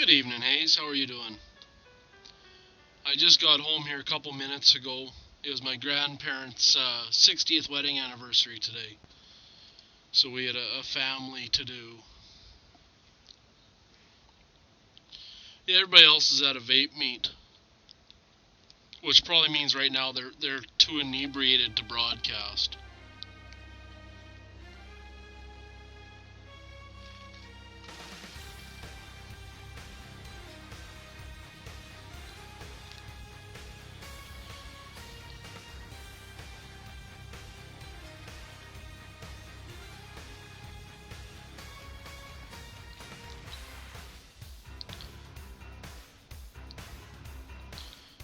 Good evening, Hayes. How are you doing? I just got home here a couple minutes ago. It was my grandparents' 60th wedding anniversary today. So we had a family to do. Yeah, everybody else is at a vape meet. Which probably means right now they're too inebriated to broadcast.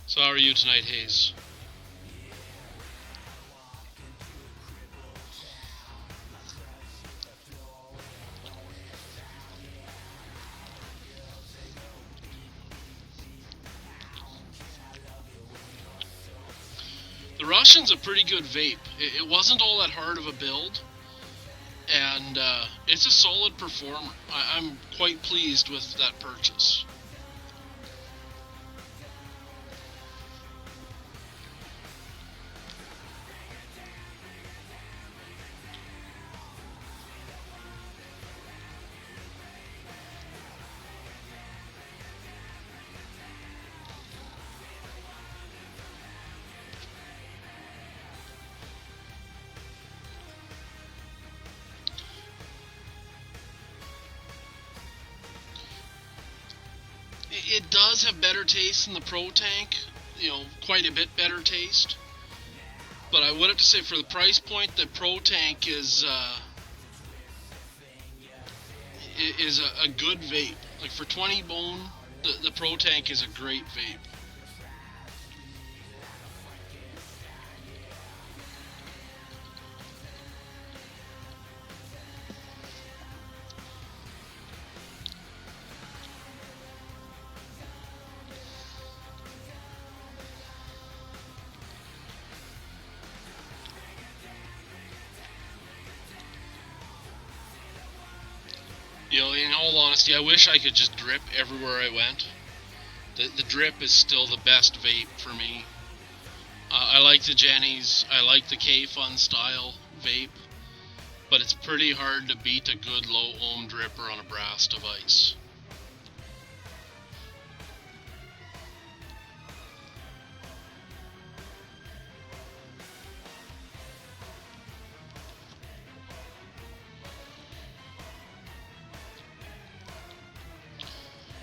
So how are you tonight, Hayes? The Russian's a pretty good vape. It wasn't all that hard of a build, and it's a solid performer. I'm quite pleased with that purchase. It does have better taste than the Pro Tank, quite a bit better taste. But I would have to say for the price point, the Pro Tank is a good vape. Like for 20 bone, the Pro Tank is a great vape. In all honesty, I wish I could just drip everywhere I went. The drip is still the best vape for me. I like the Jennies, I like the K-Fun style vape, but it's pretty hard to beat a good low ohm dripper on a brass device.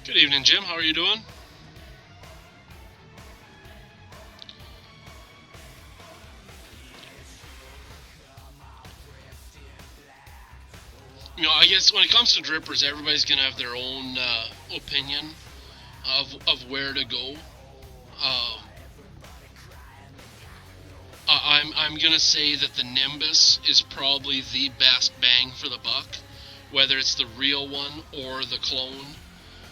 Good evening, Jim. How are you doing? I guess when it comes to drippers, everybody's going to have their own opinion of where to go. I'm going to say that the Nimbus is probably the best bang for the buck, whether it's the real one or the clone.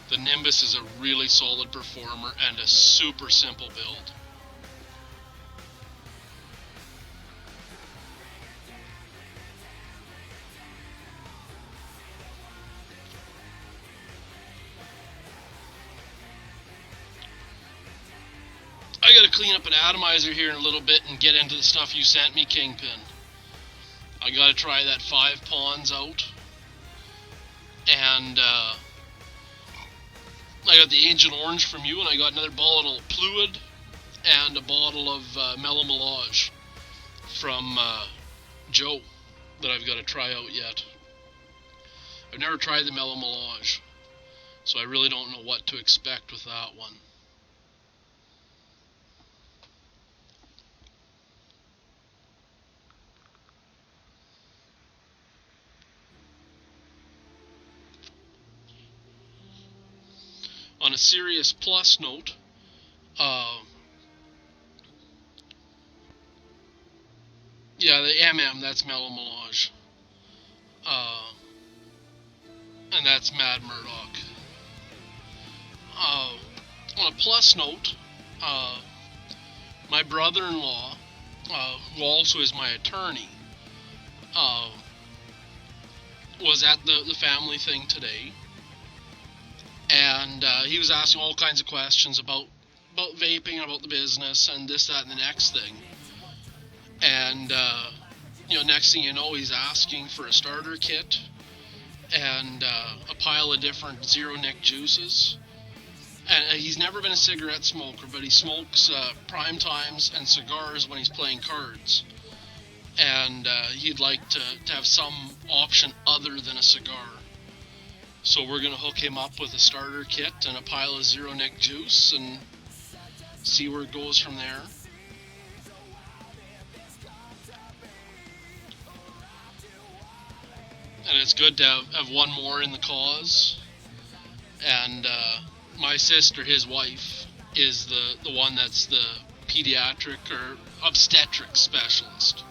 The Nimbus is a really solid performer and a super simple build. I gotta clean up an atomizer here in a little bit and get into the stuff you sent me, Kingpin. I gotta try that 5 Pawns out. And I got the Ancient Orange from you, and I got another bottle of Fluid and a bottle of Mellow Melange from Joe that I've got to try out yet. I've never tried the Mellow Melange, so I really don't know what to expect with that one. On a serious plus note, yeah, the MM, that's Mellow Melange. And that's Mad Murdoch. On a plus note, my brother-in-law, who also is my attorney, was at the family thing today, and he was asking all kinds of questions about vaping, about the business, and this, that, and the next thing. And next thing you know, he's asking for a starter kit and a pile of different zero nic juices. And he's never been a cigarette smoker, but he smokes prime times and cigars when he's playing cards. And he'd like to have some option other than a cigar. So we're going to hook him up with a starter kit and a pile of zero nic juice and see where it goes from there. And it's good to have one more in the cause. And my sister, his wife, is the one that's the pediatric or obstetric specialist.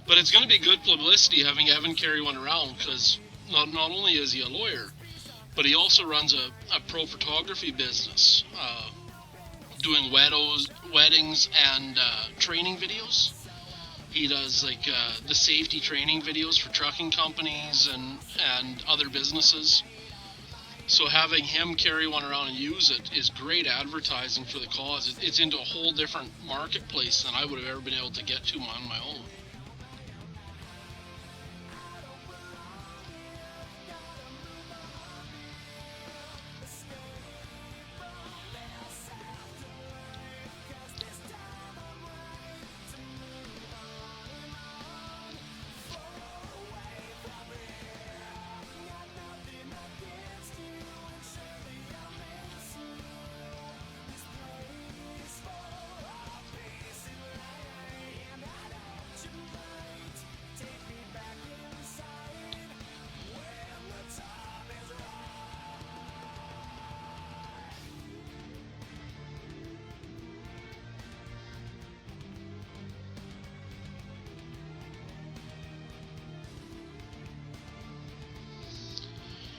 But it's going to be good publicity having Evan carry one around, because not only is he a lawyer, but he also runs a pro photography business, doing weddings and training videos. He does like the safety training videos for trucking companies and other businesses. So having him carry one around and use it is great advertising for the cause. It's into a whole different marketplace than I would have ever been able to get to on my own.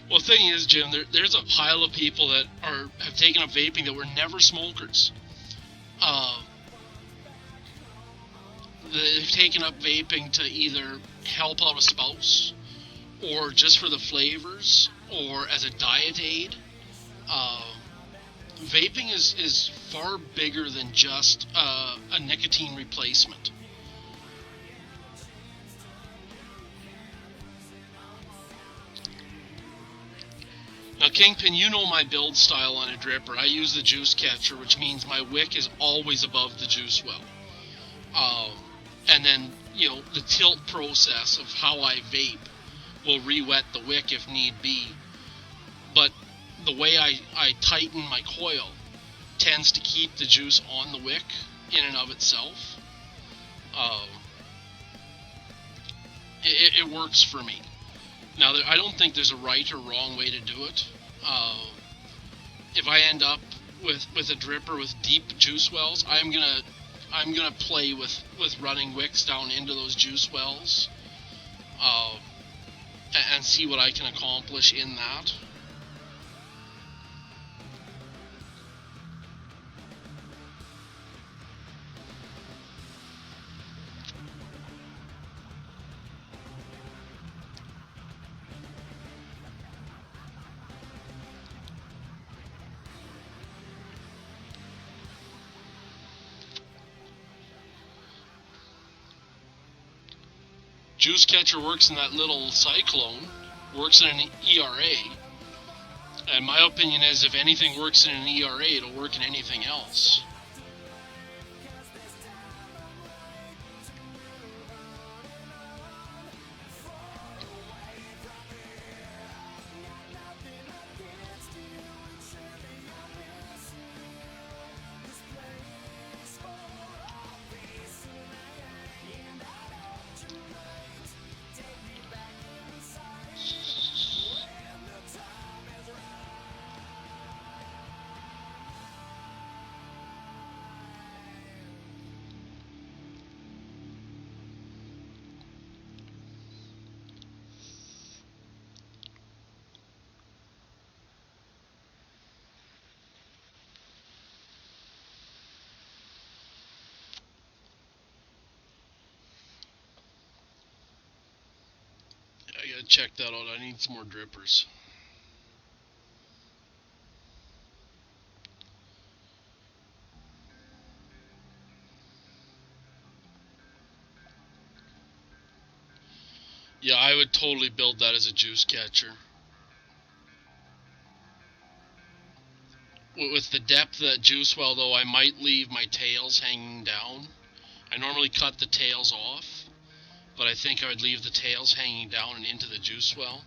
Well, the thing is, Jim, there's a pile of people that have taken up vaping that were never smokers. They've taken up vaping to either help out a spouse, or just for the flavors, or as a diet aid. Vaping is far bigger than just a nicotine replacement. Now, Kingpin, you know my build style on a dripper. I use the juice catcher, which means my wick is always above the juice well. And then, the tilt process of how I vape will re-wet the wick if need be. But the way I tighten my coil tends to keep the juice on the wick in and of itself. It works for me. Now, I don't think there's a right or wrong way to do it. If I end up with a dripper with deep juice wells, I'm gonna play with running wicks down into those juice wells, and see what I can accomplish in that. Juice catcher works in that little cyclone, works in an ERA, and my opinion is if anything works in an ERA, it'll work in anything else. check that out. I need some more drippers. Yeah, I would totally build that as a juice catcher. With the depth of that juice well, though, I might leave my tails hanging down. I normally cut the tails off, but I think I would leave the tails hanging down and into the juice well.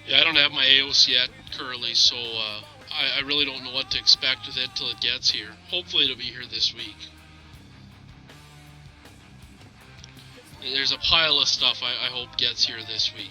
Yeah, I don't have my AOS yet, currently, so I really don't know what to expect with it till it gets here. Hopefully it'll be here this week. There's a pile of stuff I hope gets here this week.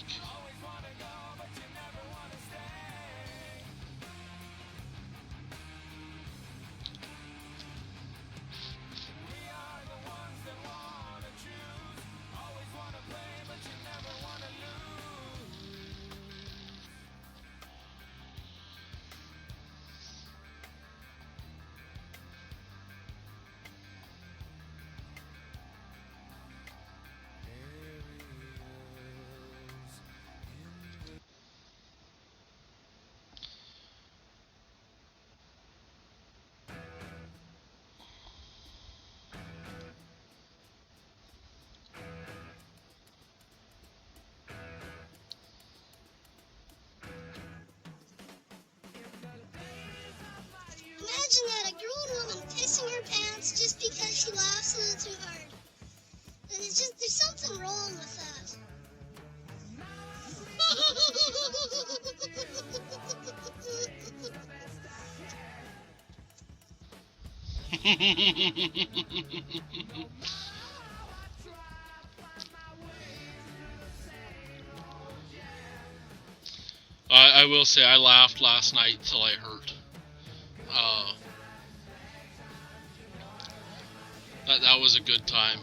Imagine that, a grown woman pissing her pants just because she laughs a little too hard. And it's just, there's something wrong with that. I will say I laughed last night till I hurt. That was a good time.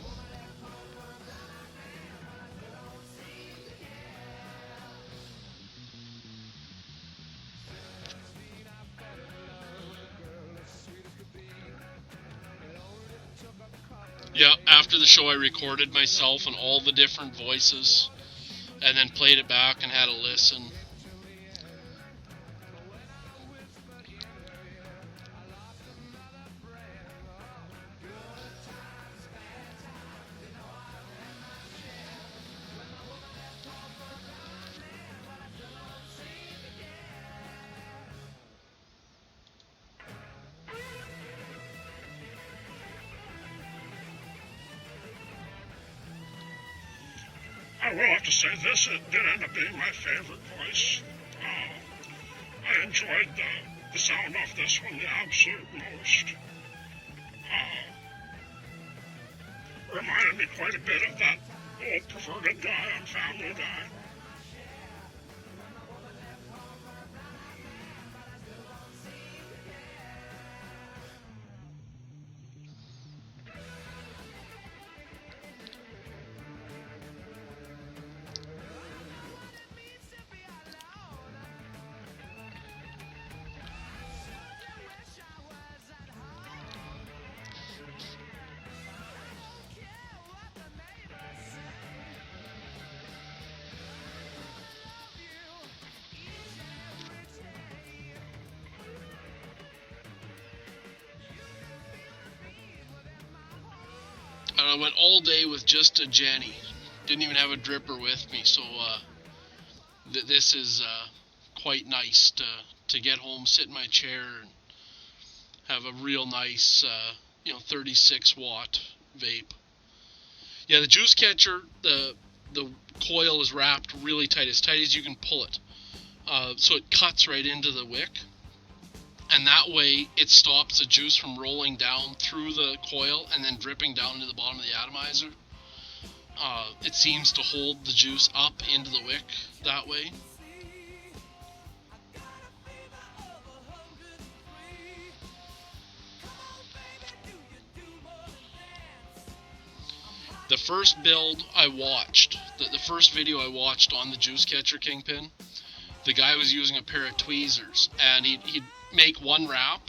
Yeah, after the show I recorded myself and all the different voices, and then played it back and had a listen. I will have to say this, it did end up being my favorite voice. I enjoyed the sound of this one the absolute most. Reminded me quite a bit of that old perverted guy on Family Guy. I went all day with just a Jenny. Didn't even have a dripper with me, so this is quite nice to get home, sit in my chair, and have a real nice 36 watt vape. Yeah, the juice catcher, the coil is wrapped really tight as you can pull it, so it cuts right into the wick. And that way, it stops the juice from rolling down through the coil and then dripping down into the bottom of the atomizer. It seems to hold the juice up into the wick that way. The first build I watched, the first video I watched on the juice catcher Kingpin, the guy was using a pair of tweezers, and he'd make one wrap.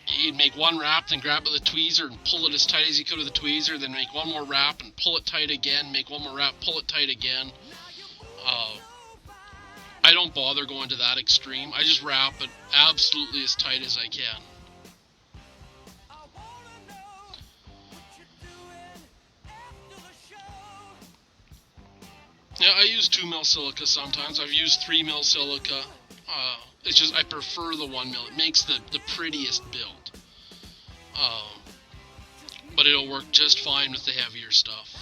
He'd make one wrap, then grab the tweezer and pull it as tight as he could with the tweezer, then make one more wrap and pull it tight again, make one more wrap, pull it tight again. I don't bother going to that extreme. I just wrap it absolutely as tight as I can. Yeah, I use 2 mil silica sometimes. I've used 3 mil silica. It's just I prefer the 1 mil. It makes the prettiest build. But it'll work just fine with the heavier stuff.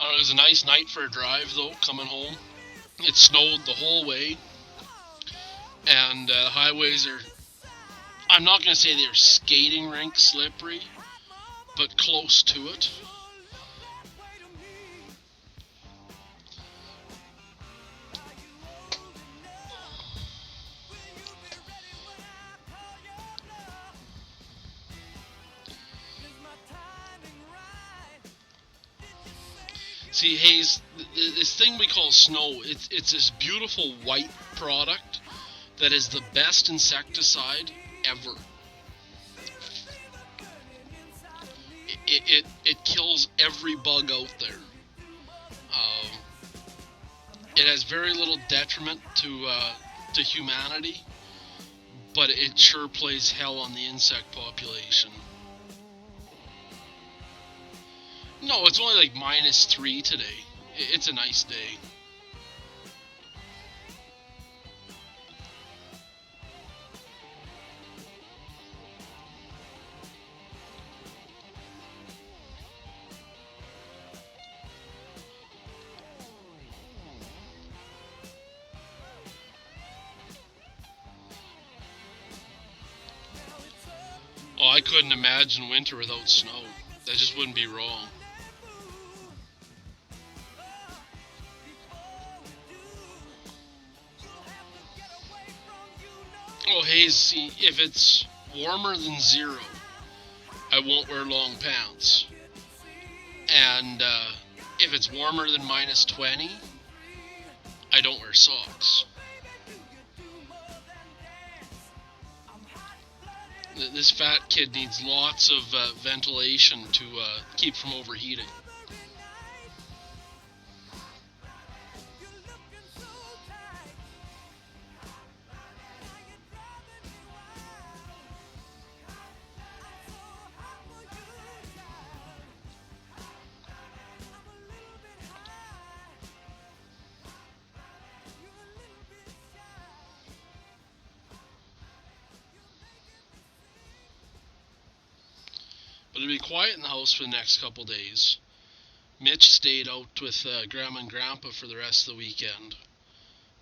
It was a nice night for a drive, though, coming home. It snowed the whole way, and highways are, I'm not going to say they're skating rink slippery, but close to it. See, Hayes, this thing we call snow, it's this beautiful white product that is the best insecticide ever. It kills every bug out there. It has very little detriment to humanity, but it sure plays hell on the insect population. No, it's only like -3 today. It's a nice day. Oh, I couldn't imagine winter without snow. That just wouldn't be wrong. Oh, Hayes, see, if it's warmer than 0, I won't wear long pants. And if it's warmer than -20, I don't wear socks. This fat kid needs lots of ventilation to keep from overheating. But it'll be quiet in the house for the next couple days. Mitch stayed out with Grandma and Grandpa for the rest of the weekend.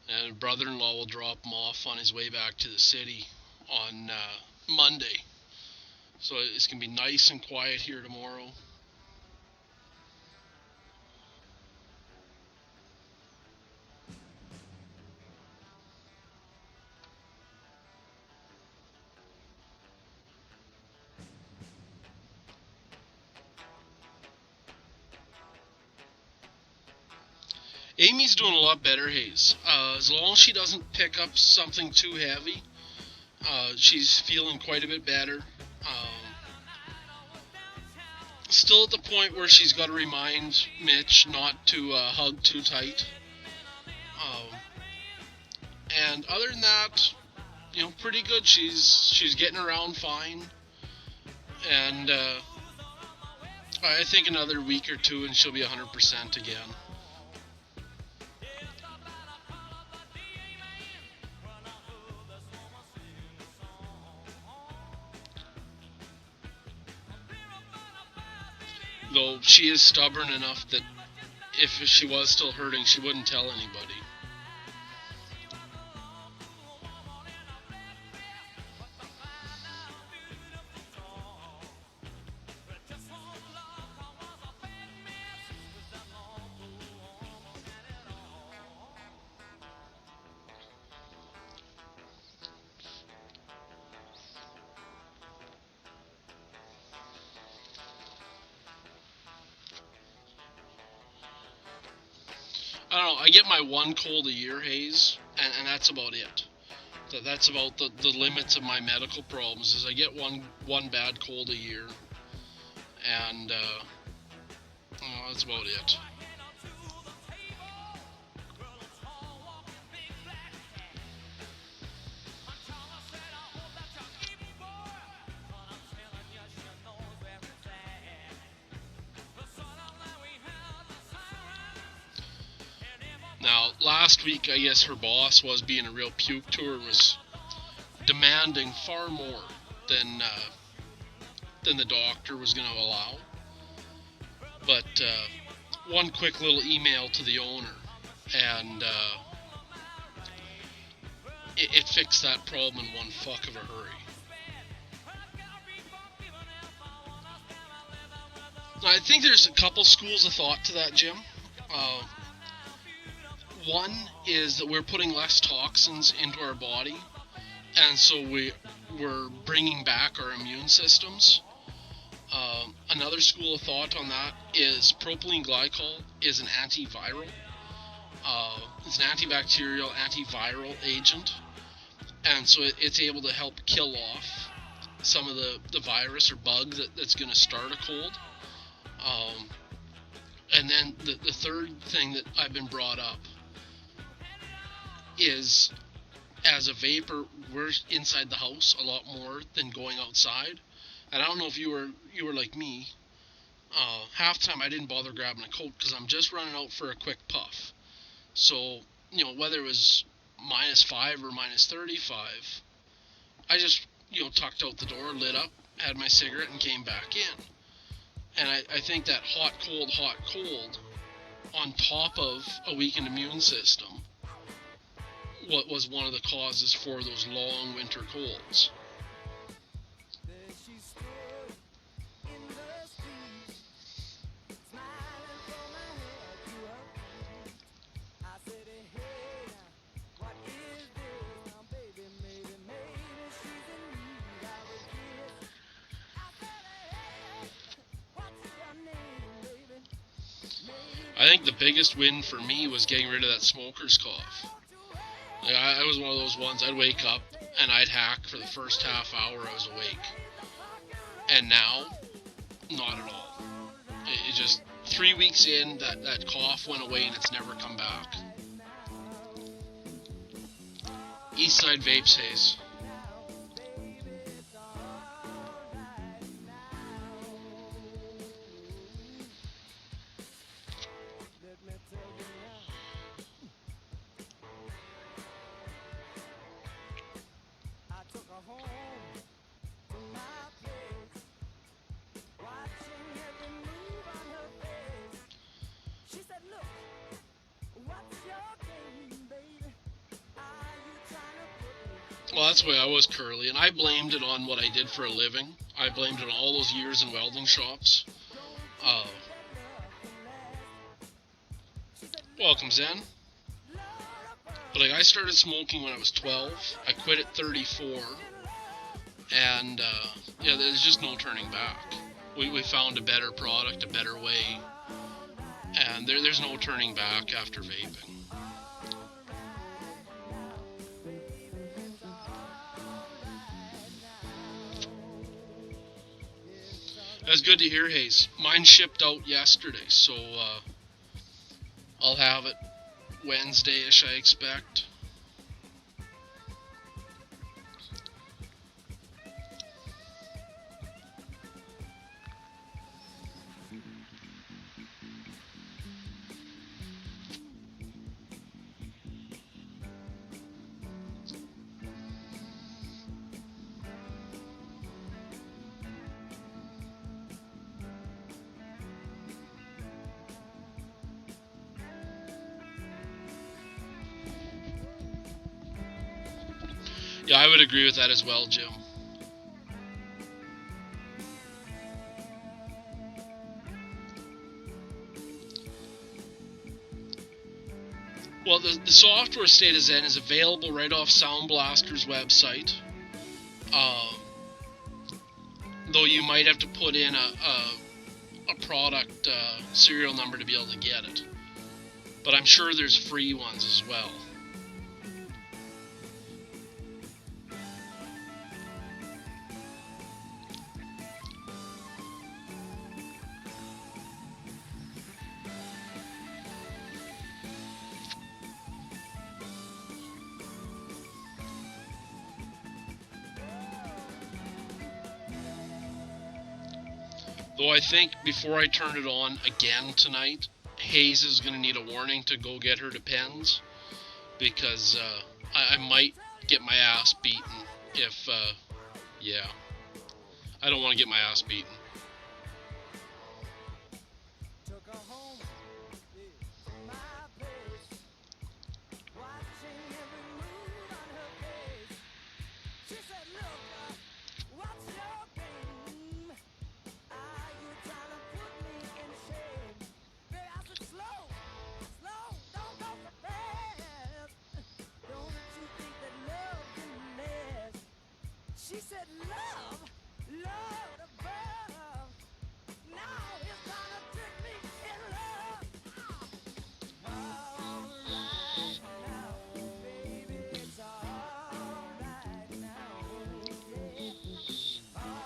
And brother-in-law will drop him off on his way back to the city on Monday. So it's going to be nice and quiet here tomorrow. Amy's doing a lot better, Hayes. As long as she doesn't pick up something too heavy, she's feeling quite a bit better. Still at the point where she's got to remind Mitch not to hug too tight. And other than that, pretty good. She's getting around fine. And I think another week or two and she'll be 100% again. Though she is stubborn enough that if she was still hurting, she wouldn't tell anybody. I don't know, I get my one cold a year, Hayes, and that's about it. That's about the limits of my medical problems, is I get one bad cold a year, and that's about it. Now, last week, I guess her boss was being a real puke to her, was demanding far more than the doctor was going to allow. But one quick little email to the owner, and it fixed that problem in one fuck of a hurry. Now, I think there's a couple schools of thought to that, Jim. One is that we're putting less toxins into our body, and so we're bringing back our immune systems. Another school of thought on that is propylene glycol is an antiviral. It's an antibacterial, antiviral agent, and so it's able to help kill off some of the virus or bug that's going to start a cold. And then the third thing that I've been brought up is, as a vapor, we're inside the house a lot more than going outside. And I don't know if you were like me. Half the time I didn't bother grabbing a coat because I'm just running out for a quick puff. So, whether it was -5 or -35, I just, tucked out the door, lit up, had my cigarette, and came back in. And I think that hot, cold, on top of a weakened immune system, what was one of the causes for those long winter colds. I think the biggest win for me was getting rid of that smoker's cough. Like, I was one of those ones, I'd wake up and I'd hack for the first half hour I was awake. And now, not at all. It just, 3 weeks in, that cough went away and it's never come back. Eastside Vapes, Hayes. Well, that's the way I was, Curly, and I blamed it on what I did for a living. I blamed it on all those years in welding shops. Welcome, Zen. But I started smoking when I was 12. I quit at 34. And, there's just no turning back. We found a better product, a better way. And there's no turning back after vaping. That's good to hear, Hayes. Mine shipped out yesterday, so I'll have it Wednesday-ish, I expect. Yeah, I would agree with that as well, Jim. Well, the software State of Zen is available right off Sound Blaster's website. Though you might have to put in a product serial number to be able to get it. But I'm sure there's free ones as well. Though I think before I turn it on again tonight, Hayes is going to need a warning to go get her Depends, because I might get my ass beaten if, yeah. I don't want to get my ass beaten. She said, love, love above. Now it's gonna trick me in love. All right now, baby, it's all right now. Yeah. All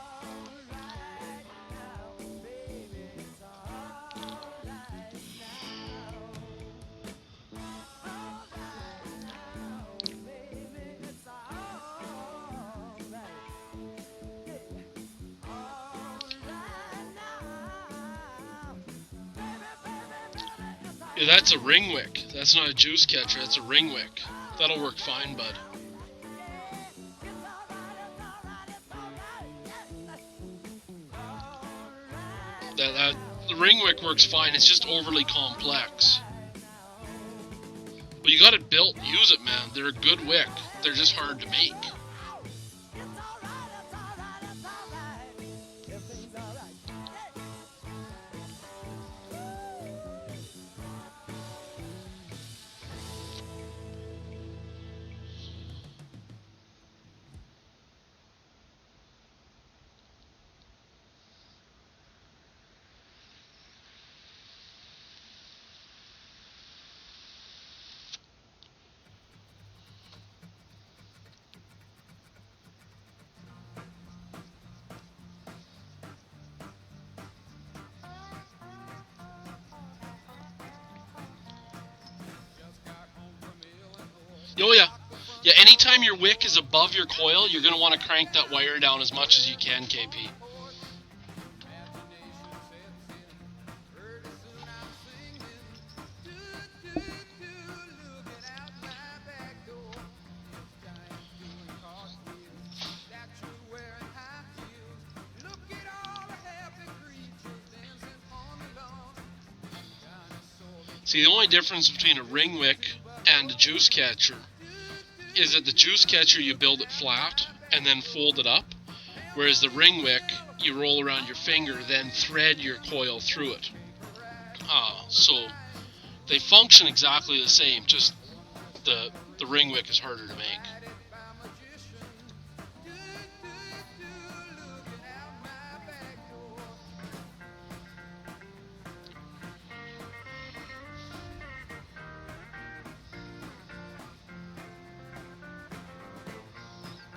right now, baby, it's all right now. All right now, baby, it's all right. Yeah, that's a ring wick. That's not a juice catcher, that's a ring wick. That'll work fine, bud. The ring wick works fine, it's just overly complex. But you got it built, use it, man. They're a good wick. They're just hard to make. Oh yeah. Yeah, anytime your wick is above your coil, you're going to want to crank that wire down as much as you can, KP. See, the only difference between a ring wick and a juice catcher is that the juice catcher you build it flat and then fold it up, whereas the ring wick you roll around your finger, then thread your coil through it. So they function exactly the same, just the ring wick is harder to make.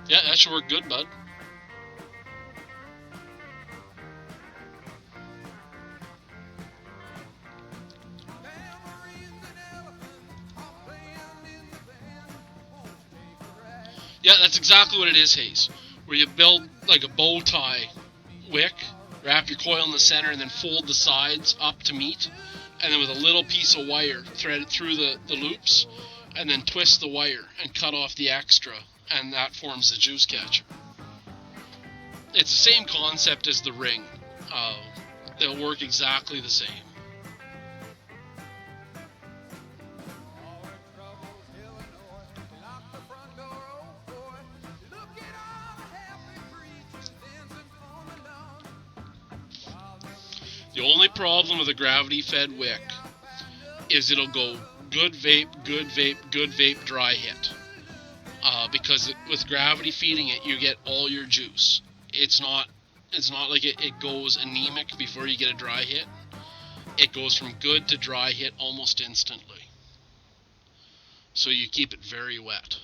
Yeah, that should work good, bud. Yeah, that's exactly what it is, Hayes. Where you build like a bow tie wick, wrap your coil in the center, and then fold the sides up to meet, and then with a little piece of wire, thread it through the loops, and then twist the wire and cut off the extra, and that forms the juice catcher. It's the same concept as the ring. They'll work exactly the same. The only problem with a gravity-fed wick is it'll go good vape, good vape, good vape, dry hit. Because with gravity feeding it, you get all your juice. It's not like it goes anemic before you get a dry hit. It goes from good to dry hit almost instantly. So you keep it very wet.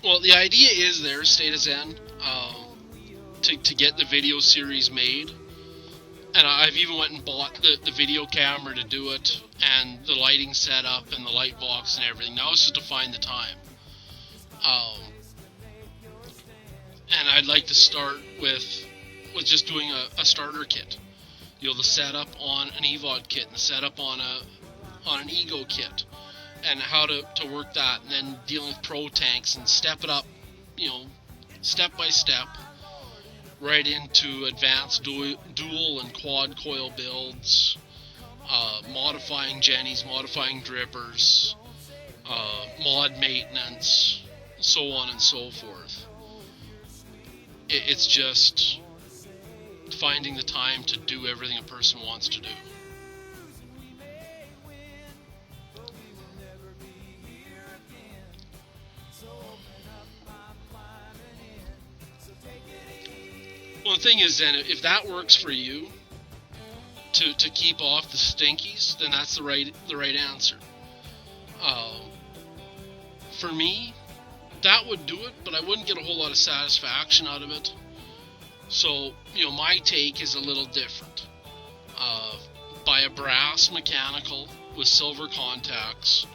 Well, the idea is there, State of Zen, to get the video series made. And I've even went and bought the video camera to do it, and the lighting setup, and the light box, and everything. Now it's just to find the time. And I'd like to start with just doing a starter kit. You know, the setup on an EVOD kit, and the setup on an Ego kit, and how to work that, and then dealing with pro tanks, and step it up, you know, step by step, right into advanced dual and quad coil builds, modifying jennies, modifying drippers, mod maintenance, so on and so forth. It's just finding the time to do everything a person wants to do. Well, the thing is, then, if that works for you to keep off the stinkies, then that's the right answer. For me, that would do it, but I wouldn't get a whole lot of satisfaction out of it. So, you know, my take is a little different. Buy a brass mechanical with silver contacts,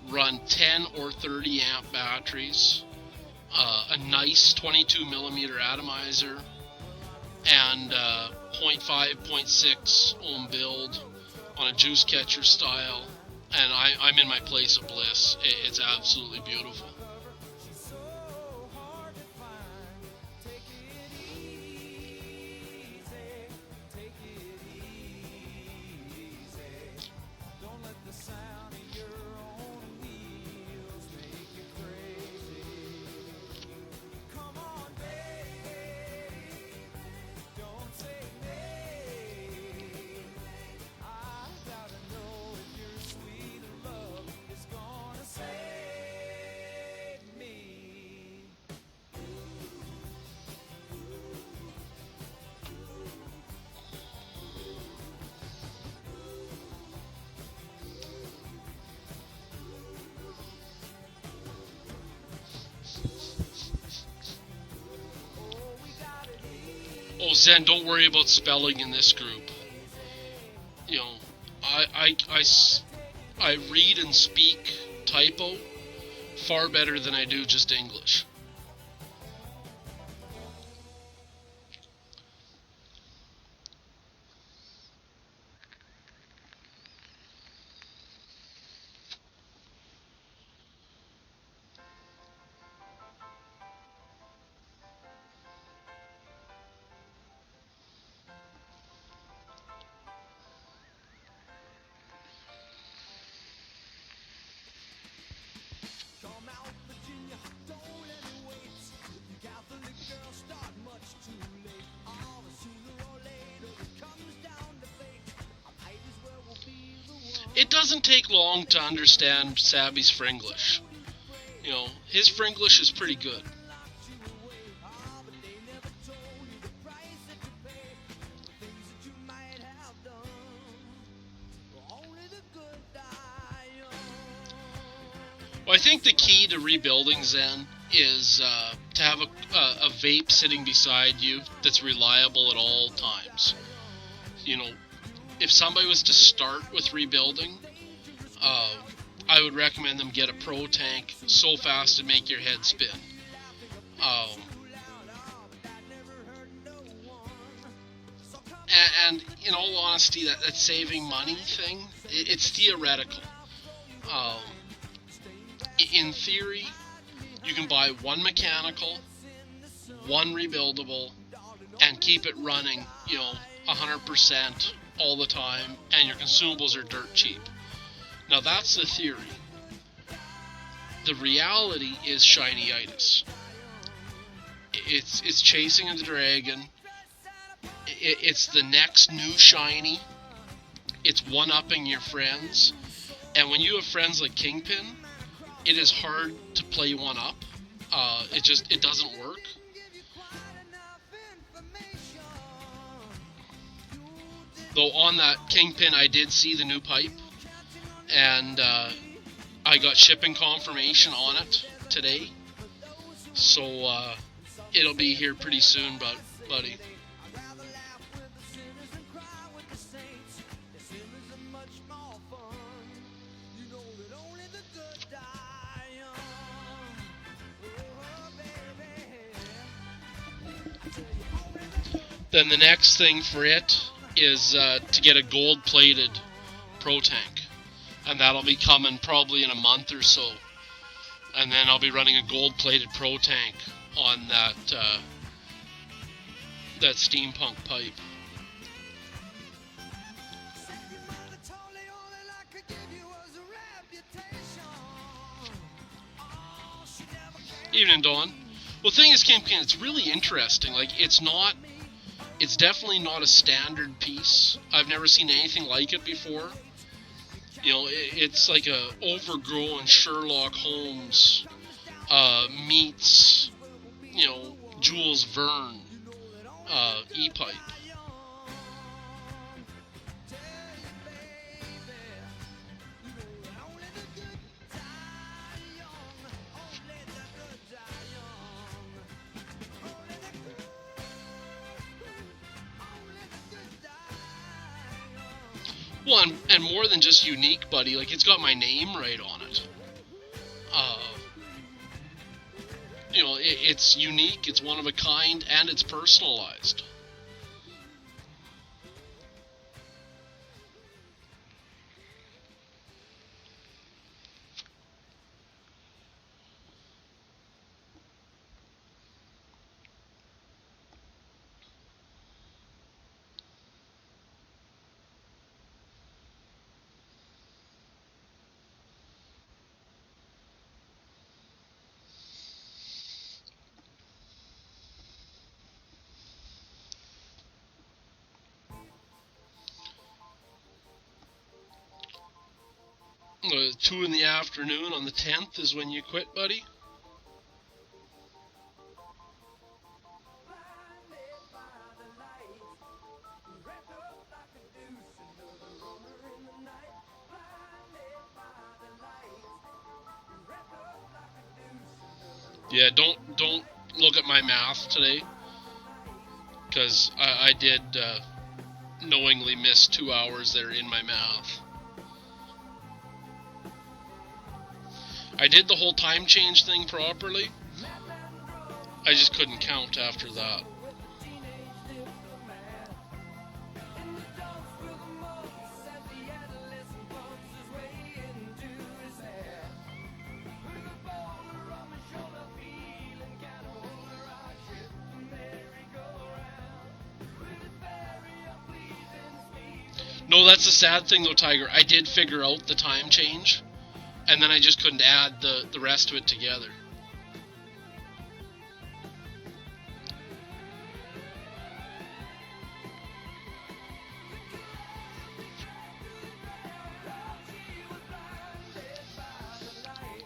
run 10 or 30 amp batteries, a nice 22 millimeter atomizer, and 0.5, 0.6 ohm build on a juice catcher style, and I'm in my place of bliss. It's absolutely beautiful. Oh, Zen, don't worry about spelling in this group. You know, I read and speak typo far better than I do just English. It doesn't take long to understand Sabby's Fringlish. You know, his Fringlish is pretty good. Well, I think the key to rebuilding Zen is to have a vape sitting beside you that's reliable at all times. You know, if somebody was to start with rebuilding, I would recommend them get a Pro Tank so fast to make your head spin. And in all honesty, that saving money thing, it's theoretical. In theory, you can buy one mechanical, one rebuildable, and keep it running, 100% all the time, and your consumables are dirt cheap. Now that's the theory. The reality is shiny-itis. It's chasing the dragon. It's the next new shiny. It's one-upping your friends. And when you have friends like Kingpin, it is hard to play one-up. It doesn't work. Though on that Kingpin, I did see the new pipe. And I got shipping confirmation on it today. So it'll be here pretty soon, buddy. Then the next thing for it is to get a gold-plated Pro Tank. And that'll be coming probably in a month or so. And then I'll be running a gold-plated Pro Tank on that steampunk pipe. Evening, Dawn. Well, the thing is, Kingpin, it's really interesting. Like, it's definitely not a standard piece. I've never seen anything like it before. It's like a overgrown Sherlock Holmes meets, Jules Verne e-pipe. Well, and more than just unique, buddy, like, it's got my name right on it. It's unique, it's one of a kind, and it's personalized. The 2 in the afternoon on the 10th is when you quit, buddy. Yeah, don't look at my math today, because I did knowingly miss 2 hours there in my math. I did the whole time change thing properly. I just couldn't count after that. No, that's the sad thing though, Tiger. I did figure out the time change, and then I just couldn't add the rest of it together.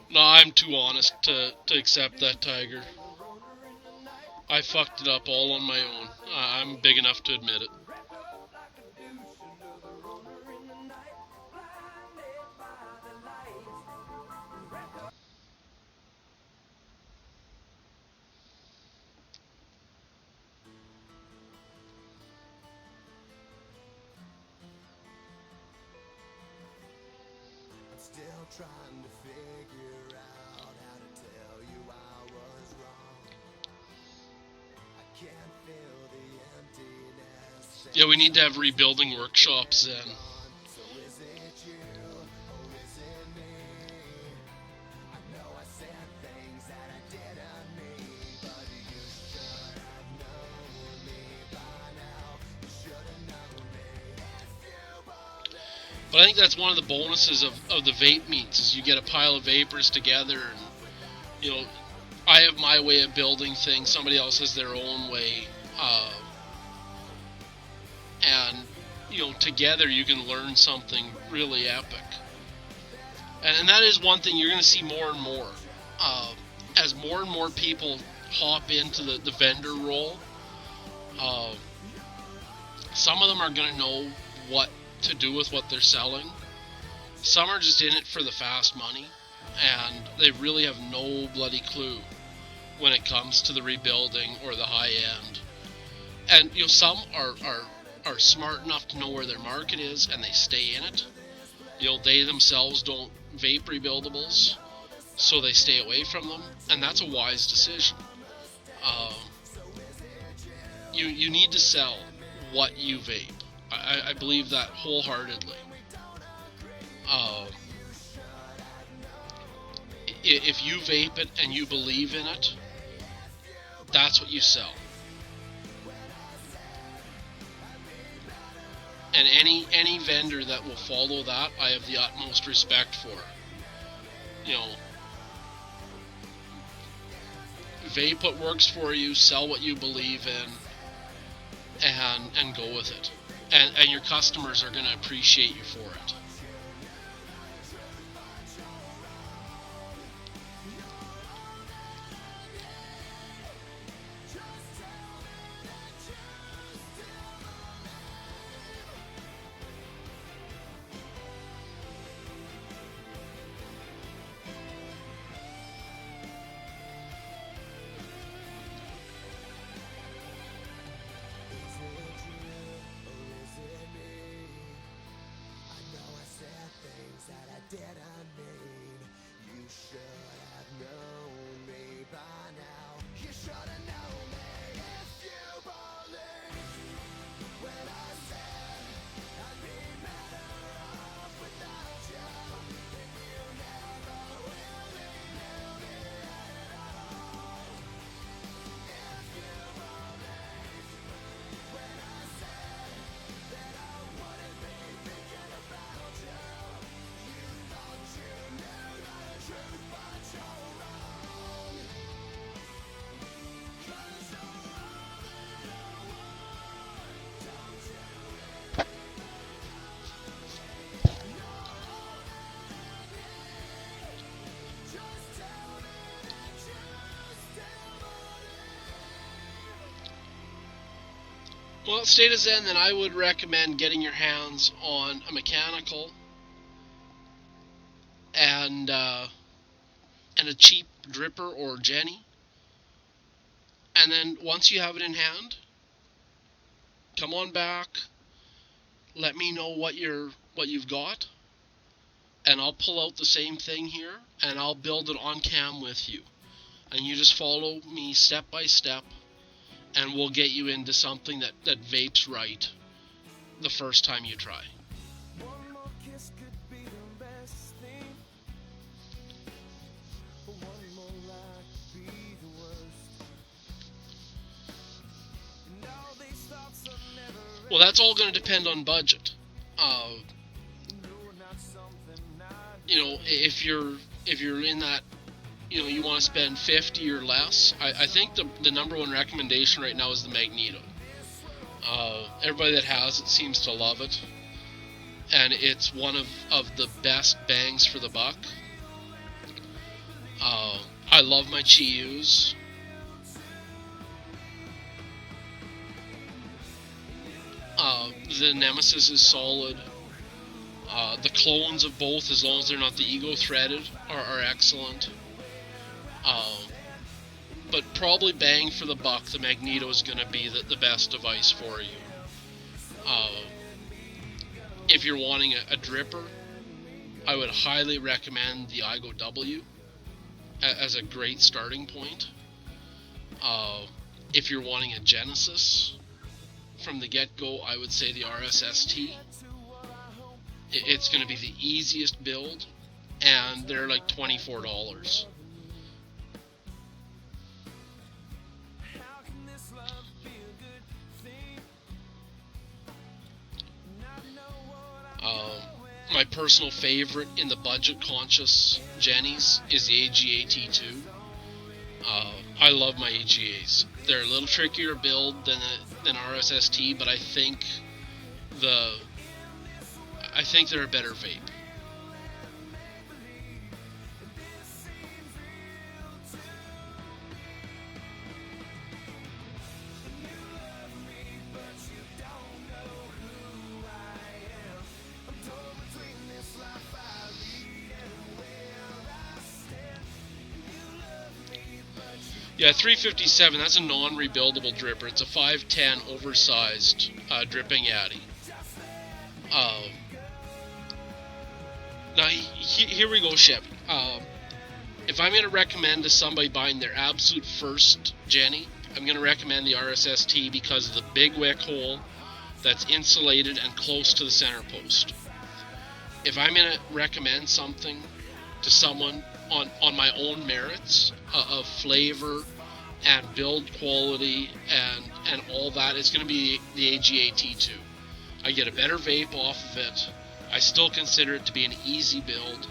No, I'm too honest to accept that, Tiger. I fucked it up all on my own. I'm big enough to admit it. Yeah, we need to have rebuilding workshops then. But I think that's one of the bonuses of the vape meets is you get a pile of vapors together, and you know, I have my way of building things, somebody else has their own way, and you know, together you can learn something really epic. And that is one thing you're going to see more and more. As more and more people hop into the vendor role, some of them are going to know what to do with what they're selling. Some are just in it for the fast money, and they really have no bloody clue when it comes to the rebuilding or the high end. And you know, some are smart enough to know where their market is, and they stay in it. You know, they themselves don't vape rebuildables, so they stay away from them, and that's a wise decision. You need to sell what you vape. I believe that wholeheartedly. If you vape it and you believe in it, that's what you sell. And any vendor that will follow that, I have the utmost respect for. You know, vape what works for you, sell what you believe in, and go with it. And your customers are going to appreciate you for it. Well, state of Zen, then I would recommend getting your hands on a mechanical and a cheap dripper or Jenny. And then once you have it in hand, come on back, let me know what you've got, and I'll pull out the same thing here and I'll build it on cam with you. And you just follow me step by step, and we'll get you into something that vapes right the first time you try. One more kiss could be the best thing. One more lie could be the worst. And all these thoughts are never Well, that's all going to depend on budget. not something I You know, if you're in that, you know, you want to spend 50 or less, I think the number one recommendation right now is the Magneto. Everybody that has it seems to love it, and it's one of the best bangs for the buck. I love my Chiyus. The Nemesis is solid. The clones of both, as long as they're not the ego threaded, are excellent. But probably bang for the buck, the Magneto is going to be the best device for you. If you're wanting a dripper, I would highly recommend the iGo W as a great starting point. If you're wanting a Genesis from the get-go, I would say the RSST. It's going to be the easiest build, and they're like $24. My personal favorite in the budget-conscious Jennies is the AGA-T2. I love my AGAs. They're a little trickier to build than RSST, but I think they're a better vape. Yeah, 357, that's a non-rebuildable dripper. It's a 510 oversized dripping Addy. Now, here we go, Chevy. If I'm going to recommend to somebody buying their absolute first Jenny, I'm going to recommend the RSST because of the big wick hole that's insulated and close to the center post. If I'm going to recommend something to someone on my own merits of flavor and build quality and all that, it's going to be the AGA T2. I get a better vape off of it. I still consider it to be an easy build.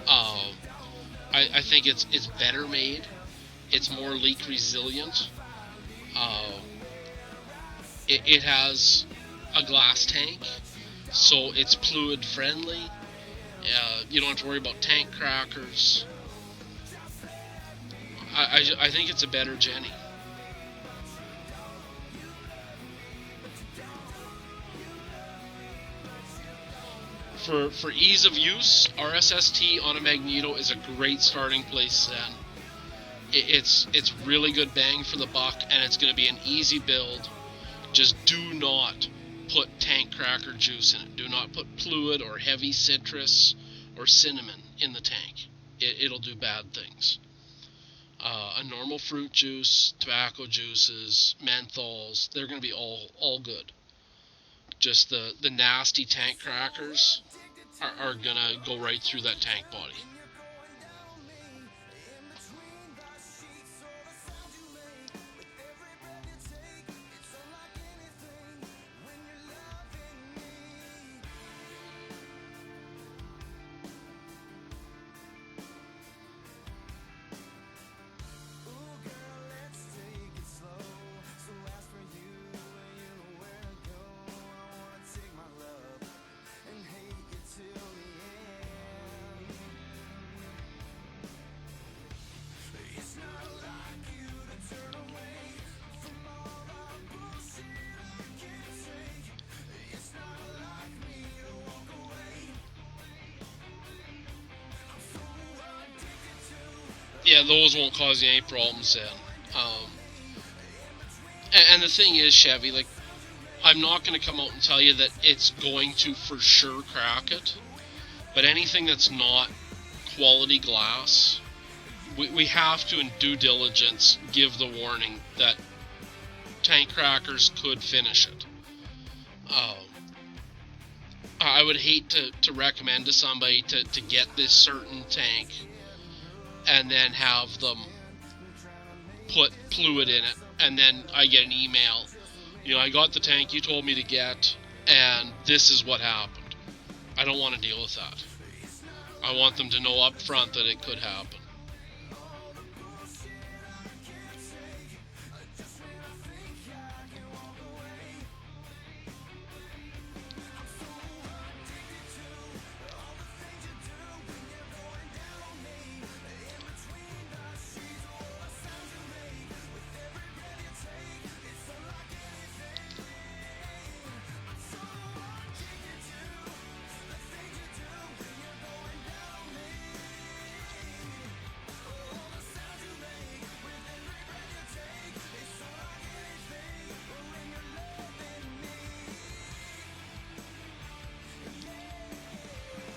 I think it's better made. It's more leak resilient. It has a glass tank, so it's fluid friendly. You don't have to worry about tank crackers. I think it's a better Jenny. For ease of use, RSST on a Magneto is a great starting place then. It's really good bang for the buck, and it's going to be an easy build. Just do not put tank cracker juice in it. Do not put fluid or heavy citrus or cinnamon in the tank. It'll do bad things. A normal fruit juice, tobacco juices, menthols, they're going to be all good. Just the nasty tank crackers are going to go right through that tank body. Yeah, those won't cause you any problems then. And the thing is, Chevy, like, I'm not going to come out and tell you that it's going to for sure crack it, but anything that's not quality glass, we have to, in due diligence, give the warning that tank crackers could finish it. I would hate to recommend to somebody to get this certain tank and then have them put fluid in it, and then I get an email, I got the tank you told me to get, and this is what happened. I don't want to deal with that. I want them to know up front that it could happen.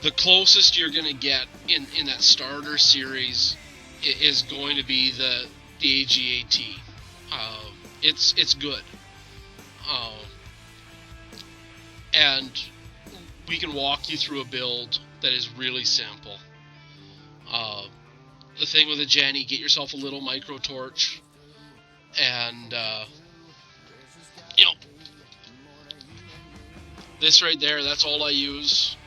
The closest you're going to get in that starter series is going to be the AGAT. It's good. And we can walk you through a build that is really simple. The thing with a Jenny, get yourself a little micro torch, and this right there, that's all I use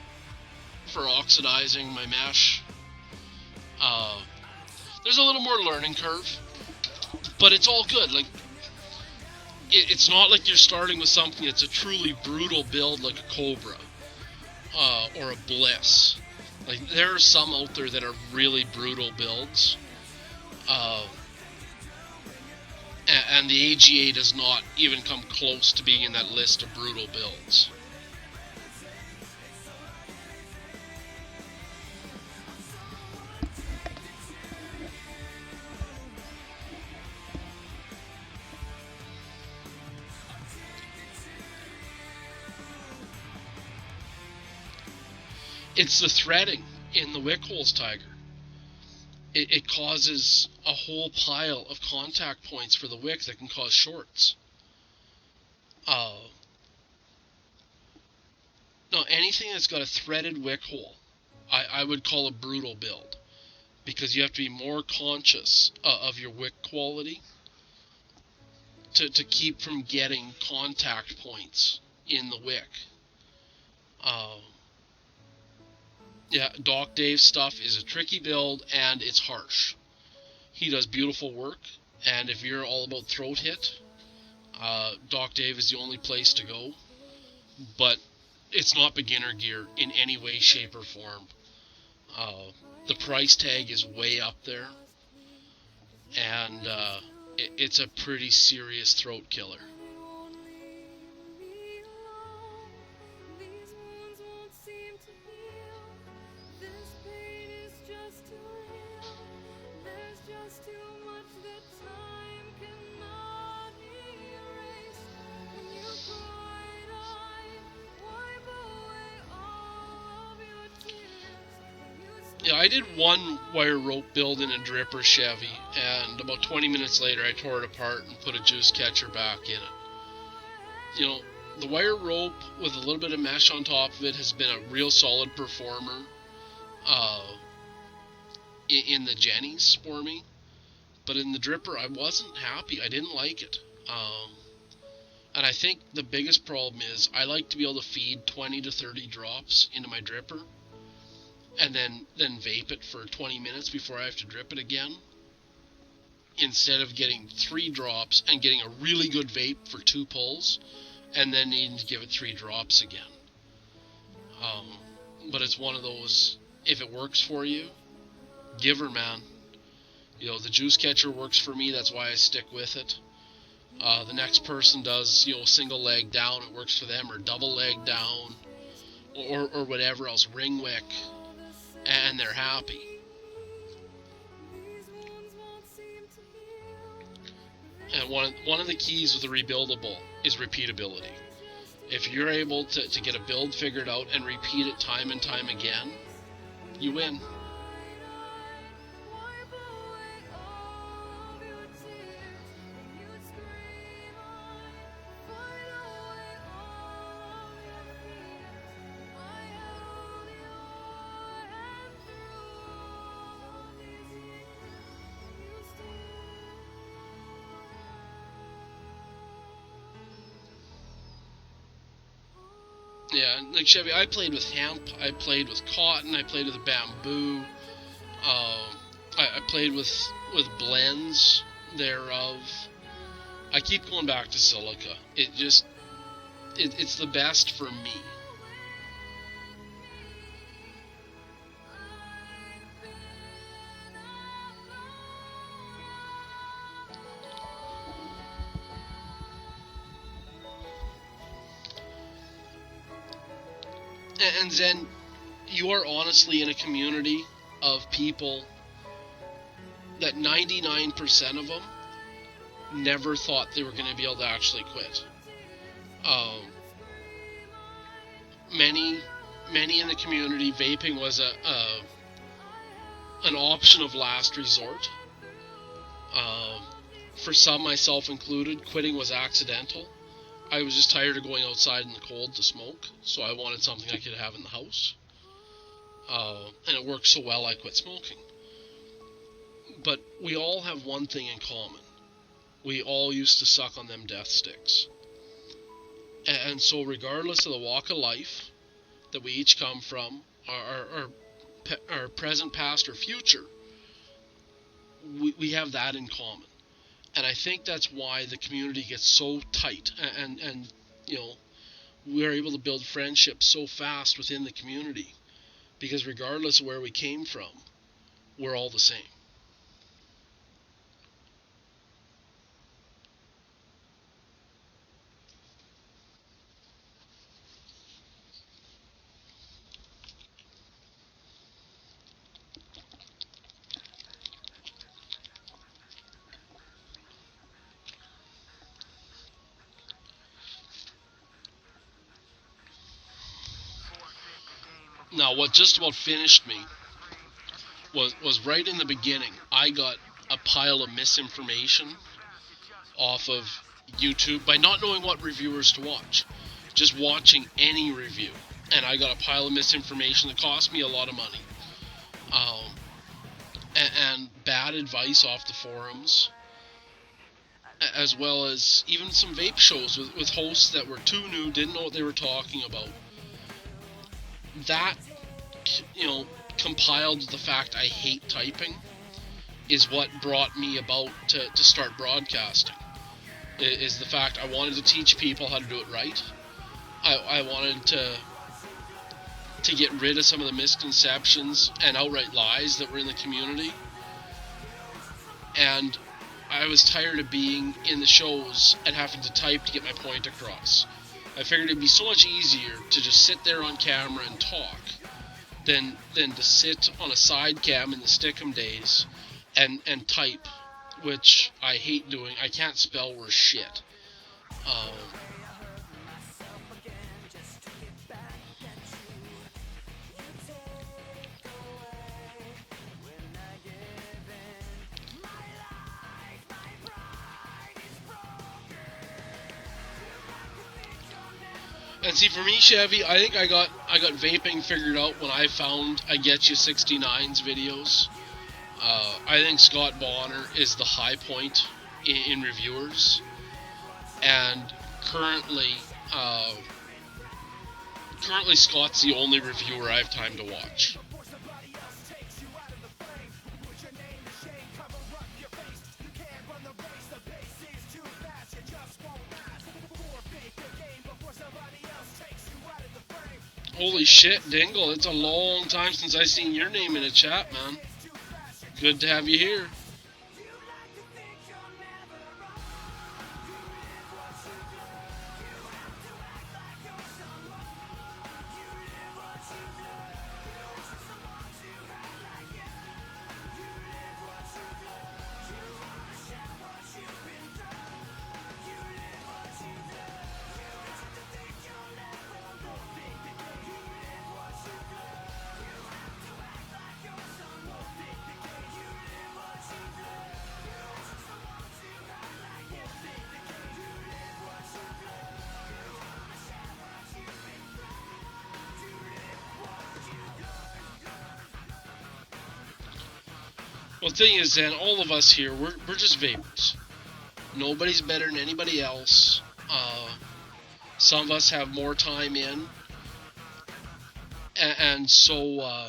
for oxidizing my mesh. There's a little more learning curve, but it's all good. Like, it's not like you're starting with something that's a truly brutal build like a Cobra or a Bliss. Like, there are some out there that are really brutal builds, and the AGA does not even come close to being in that list of brutal builds. It's the threading in the wick holes, Tiger. It causes a whole pile of contact points for the wick that can cause shorts. No, anything that's got a threaded wick hole, I would call a brutal build, because you have to be more conscious of your wick quality to keep from getting contact points in the wick. Yeah, Doc Dave's stuff is a tricky build, and it's harsh. He does beautiful work, and if you're all about throat hit, Doc Dave is the only place to go. But it's not beginner gear in any way, shape, or form. The price tag is way up there, and it's a pretty serious throat killer. Yeah, I did one wire rope build in a dripper Chevy, and about 20 minutes later I tore it apart and put a juice catcher back in it. The wire rope with a little bit of mesh on top of it has been a real solid performer in the Jennies for me, but in the dripper I wasn't happy. I didn't like it. And I think the biggest problem is I like to be able to feed 20 to 30 drops into my dripper, and then vape it for 20 minutes before I have to drip it again, instead of getting 3 drops and getting a really good vape for 2 pulls, and then needing to give it 3 drops again. But it's one of those, if it works for you, give her, man. The juice catcher works for me, that's why I stick with it. The next person does, single leg down, it works for them, or double leg down, or whatever else, ring wick, and they're happy. And one of the keys with a rebuildable is repeatability. If you're able to get a build figured out and repeat it time and time again, you win. Yeah, like Chevy, I played with hemp, I played with cotton, I played with bamboo, I played with blends thereof. I keep going back to silica. It's the best for me. And then you are honestly in a community of people that 99% of them never thought they were going to be able to actually quit. Many many in the community, vaping was an option of last resort. For some, myself included, quitting was accidental. I was just tired of going outside in the cold to smoke, so I wanted something I could have in the house. And it worked so well I quit smoking. But we all have one thing in common. We all used to suck on them death sticks. And so regardless of the walk of life that we each come from, our present, past, or future, we have that in common. And I think that's why the community gets so tight, and you know, we're able to build friendships so fast within the community, because regardless of where we came from, we're all the same. Now, what just about finished me was right in the beginning. I got a pile of misinformation off of YouTube by not knowing what reviewers to watch, just watching any review, and I got a pile of misinformation that cost me a lot of money, and bad advice off the forums, as well as even some vape shows with hosts that were too new, didn't know what they were talking about. That, you know, compiled the fact I hate typing is what brought me about to start broadcasting. Is the fact I wanted to teach people how to do it right. I wanted to get rid of some of the misconceptions and outright lies that were in the community. And I was tired of being in the shows and having to type to get my point across. I figured it'd be so much easier to just sit there on camera and talk than to sit on a side cam in the Stickum days and type, which I hate doing. I can't spell worth shit. And see, for me, Chevy, I think I got vaping figured out when I found I Get You 69's videos. I think Scott Bonner is the high point in reviewers, and currently Scott's the only reviewer I have time to watch. Holy shit, Dingle, it's a long time since I seen your name in a chat, man. Good to have you here. Well, the thing is, then, all of us here, we're just vapors. Nobody's better than anybody else. Some of us have more time in. And so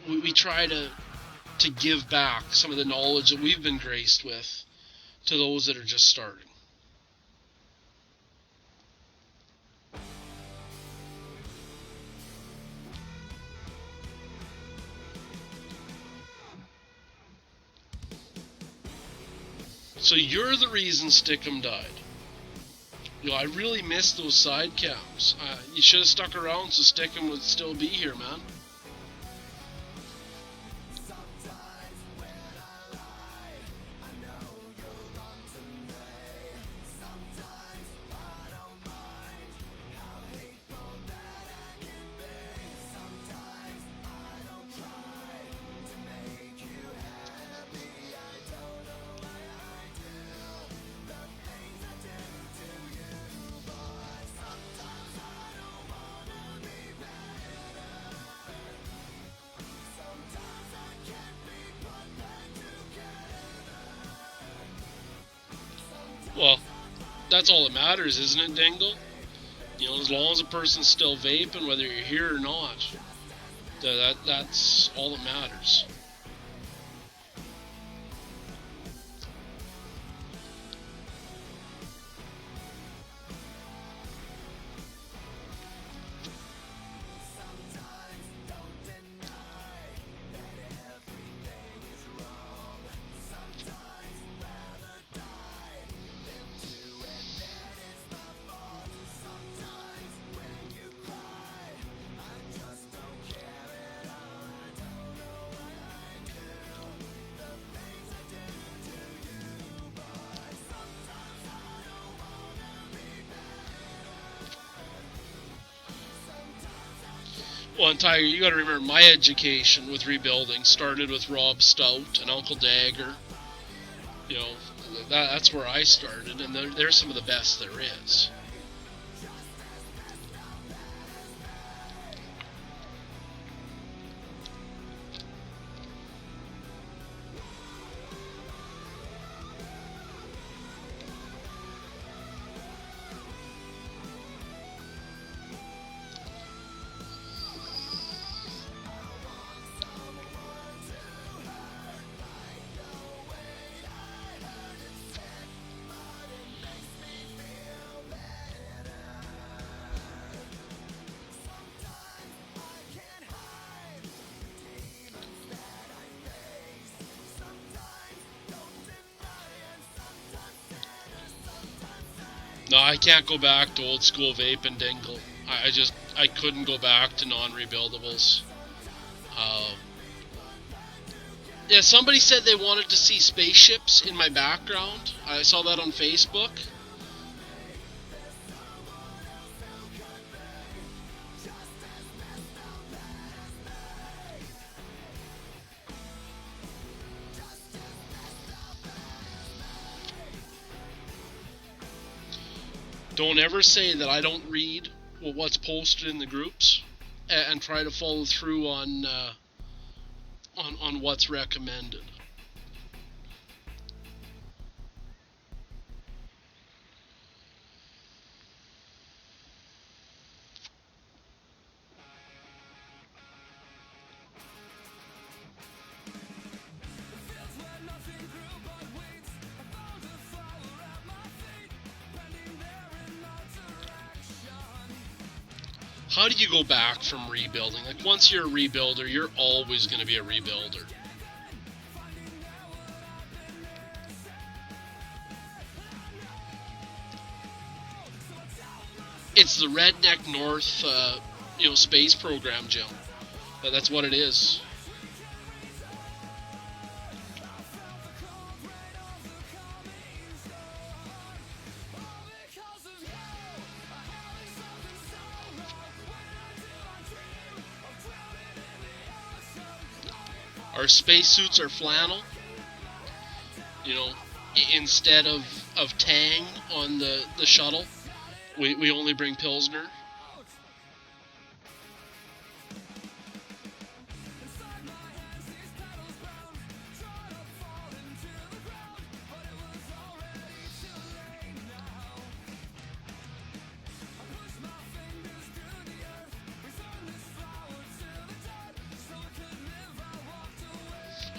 we try to give back some of the knowledge that we've been graced with to those that are just starting. So you're the reason Stickum died. You know, I really miss those side cams. You should have stuck around so Stickum would still be here, man. that's all that matters, isn't it, Dingle? You know, as long as a person's still vaping, whether you're here or not, that's all that matters. Well, and Tiger, you got to remember, my education with rebuilding started with Rob Stout and Uncle Dagger. You know, that's where I started, and they're some of the best there is. No, I can't go back to old school vape and Dingle. I couldn't go back to non-rebuildables. Yeah, somebody said they wanted to see spaceships in my background. I saw that on Facebook. Don't ever say that I don't read what's posted in the groups and try to follow through on what's recommended. How do you go back from rebuilding? Like, once you're a rebuilder, you're always going to be a rebuilder. It's the Redneck North, space program, Jim. That's what it is. Our spacesuits are flannel. You know, instead of Tang on the shuttle, we only bring Pilsner.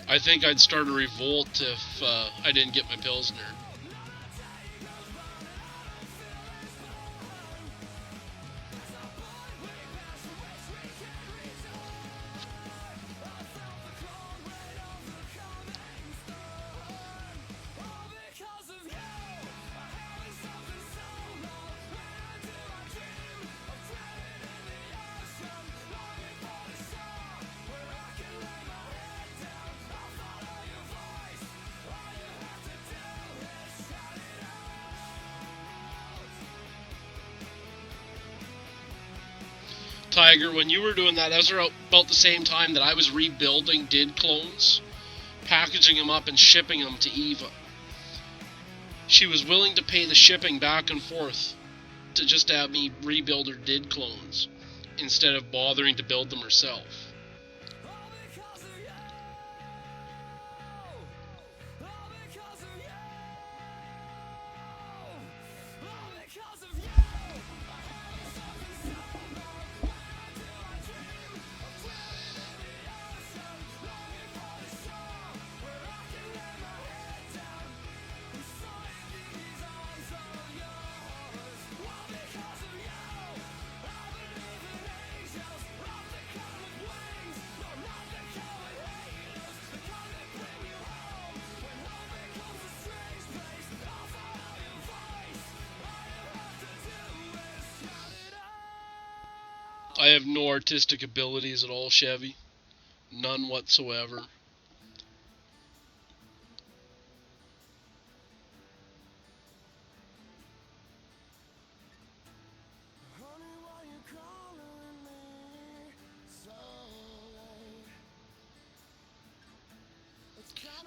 I think I'd start a revolt if I didn't get my Pilsner. Tiger, when you were doing that, was about the same time that I was rebuilding did clones, packaging them up and shipping them to Eva. She was willing to pay the shipping back and forth to just have me rebuild her did clones instead of bothering to build them herself. I have no artistic abilities at all, Chevy. None whatsoever.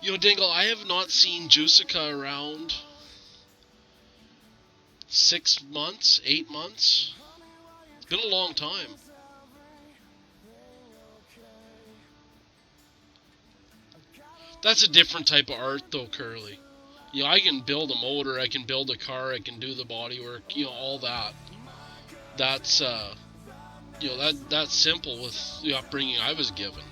You know, Dingle, I have not seen Jusica around 6 months, 8 months. It's been a long time. That's a different type of art, though, Curly. You know, I can build a motor, I can build a car, I can do the bodywork, you know, all that. That's, you know, that's simple with the upbringing I was given.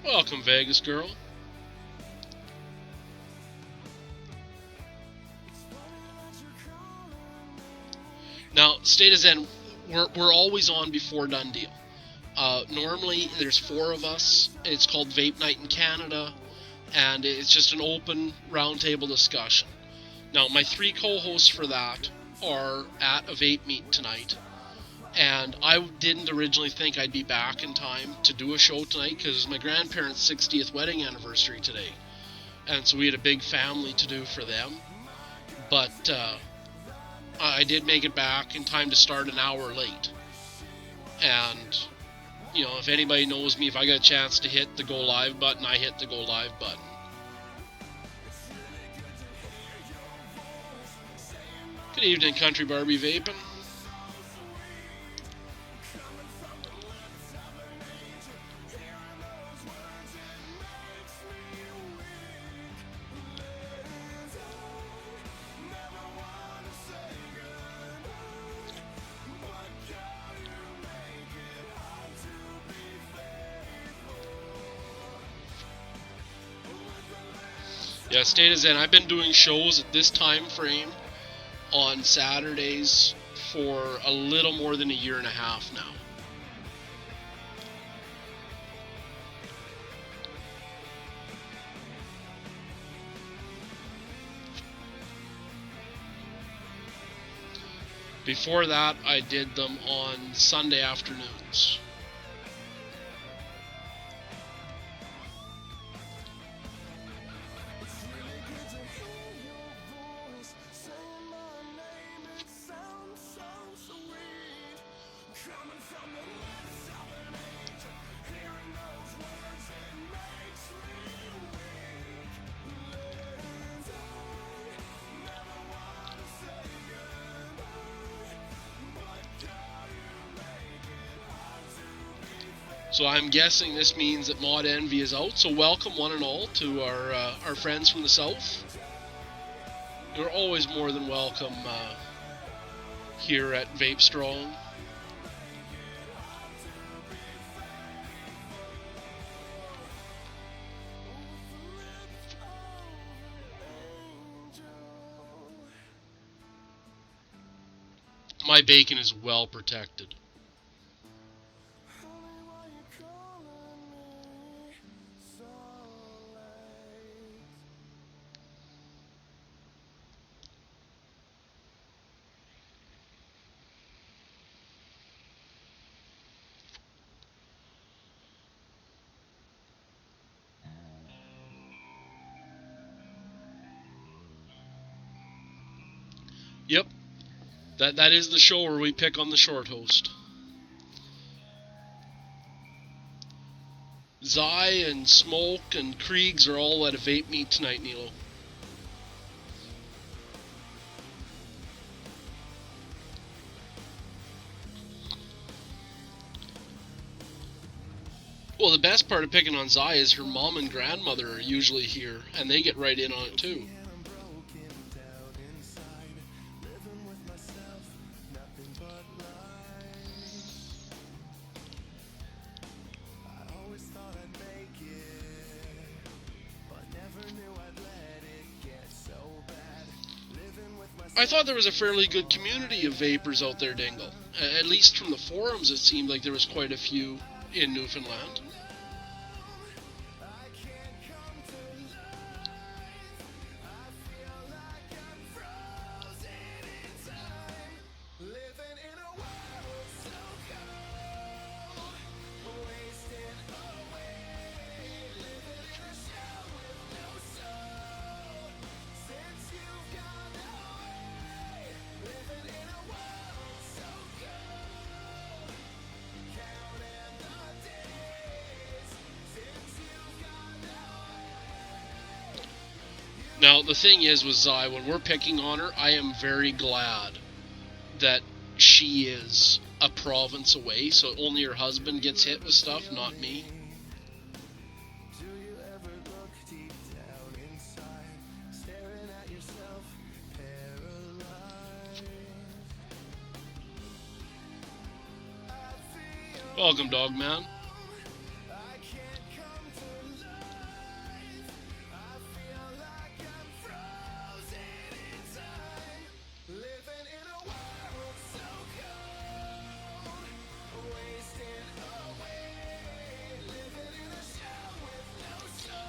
Welcome, Vegas girl. Now, State of Zen, we're always on before done deal. Normally, there's 4 of us. It's called Vape Night in Canada, and it's just an open roundtable discussion. Now, my 3 co-hosts for that are at a vape meet tonight, and I didn't originally think I'd be back in time to do a show tonight because it's my grandparents' 60th wedding anniversary today, and so we had a big family to do for them. But I did make it back in time to start an hour late. And, you know, if anybody knows me, if I got a chance to hit the go live button, I hit the go live button. Good evening, Country Barbie Vaping. Yeah, State of Zen, I've been doing shows at this time frame on Saturdays for a little more than a year and a half now. Before that, I did them on Sunday afternoons. So I'm guessing this means that Mod Envy is out. So welcome one and all to our friends from the south. You're always more than welcome here at VapeStrong. My bacon is well protected. Yep, that is the show where we pick on the short host. Zai and Smoke and Kriegs are all at a vape meet tonight, Nilo. Well, the best part of picking on Zai is her mom and grandmother are usually here, and they get right in on it too. I thought there was a fairly good community of vapors out there, Dingle. At least from the forums, it seemed like there was quite a few in Newfoundland. Now, the thing is with Zai, when we're picking on her, I am very glad that she is a province away, so only her husband gets hit with stuff, not me. Welcome, Dogman.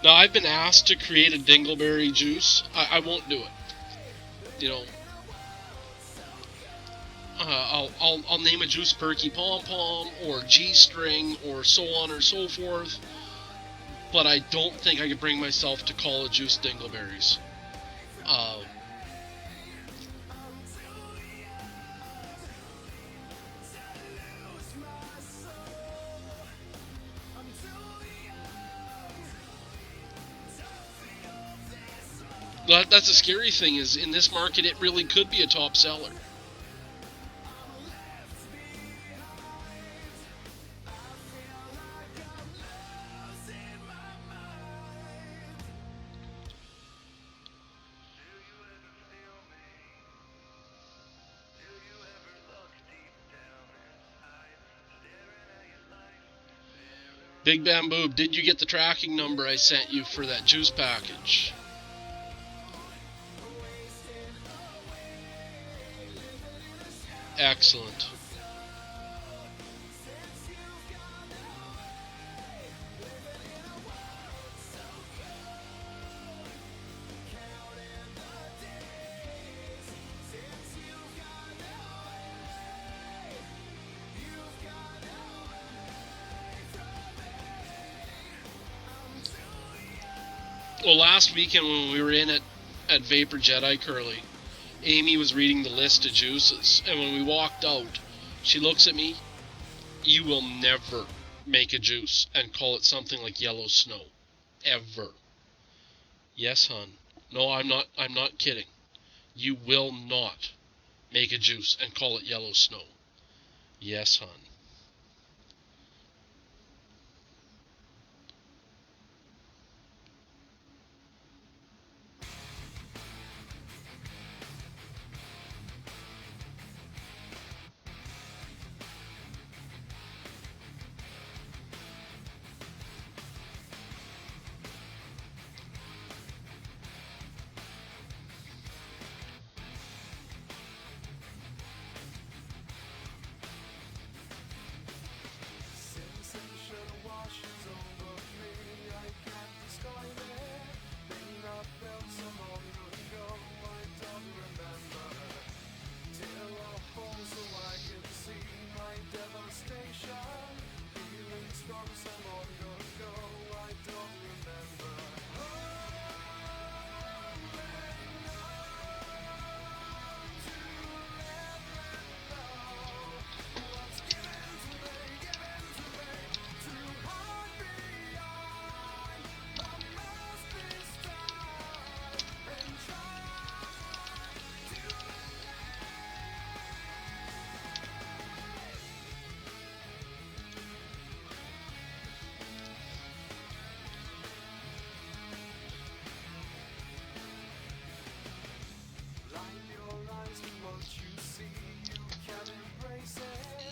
Now, I've been asked to create a dingleberry juice. I won't do it. You know, I'll name a juice Perky Pom Pom or G String or so on or so forth. But I don't think I could bring myself to call a juice dingleberries. That's the scary thing, is in this market it really could be a top seller. Big Bamboo, did you get the tracking number I sent you for that juice package? Excellent. Well, last weekend when we were in at Vapor Jedi Curly, Amy was reading the list of juices, and when we walked out, she looks at me, "You will never make a juice and call it something like Yellow Snow. Ever." Yes, hon. No, I'm not kidding. You will not make a juice and call it Yellow Snow. Yes, hon.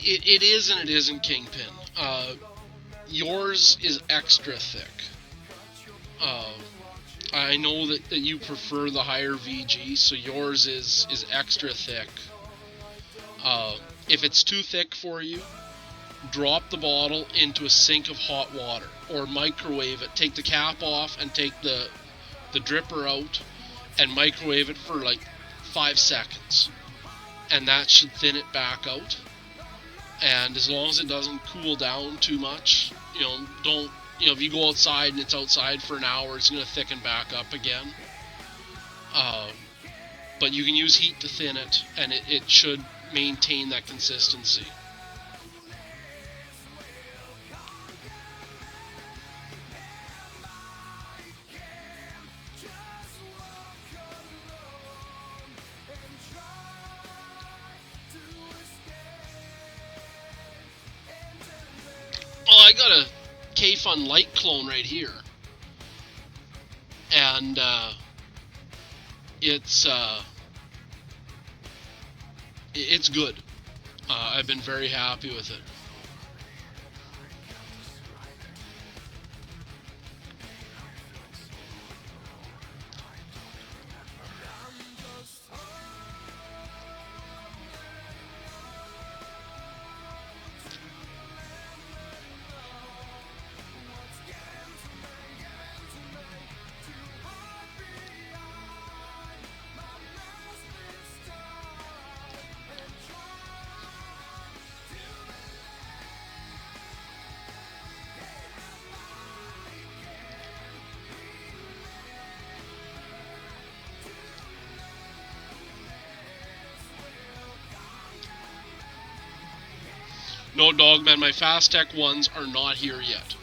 It is and it isn't, Kingpin. Yours is extra thick. I know that you prefer the higher VG, so yours is extra thick. If it's too thick for you, drop the bottle into a sink of hot water, or microwave it. Take the cap off and take the dripper out and microwave it for like 5 seconds. And that should thin it back out. And as long as it doesn't cool down too much, if you go outside and it's outside for an hour, it's going to thicken back up again. But you can use heat to thin it, and it should maintain that consistency. Well, I got a K-Fun Light clone right here, and it's good. I've been very happy with it. No, Dogman, my Fast Tech ones are not here yet.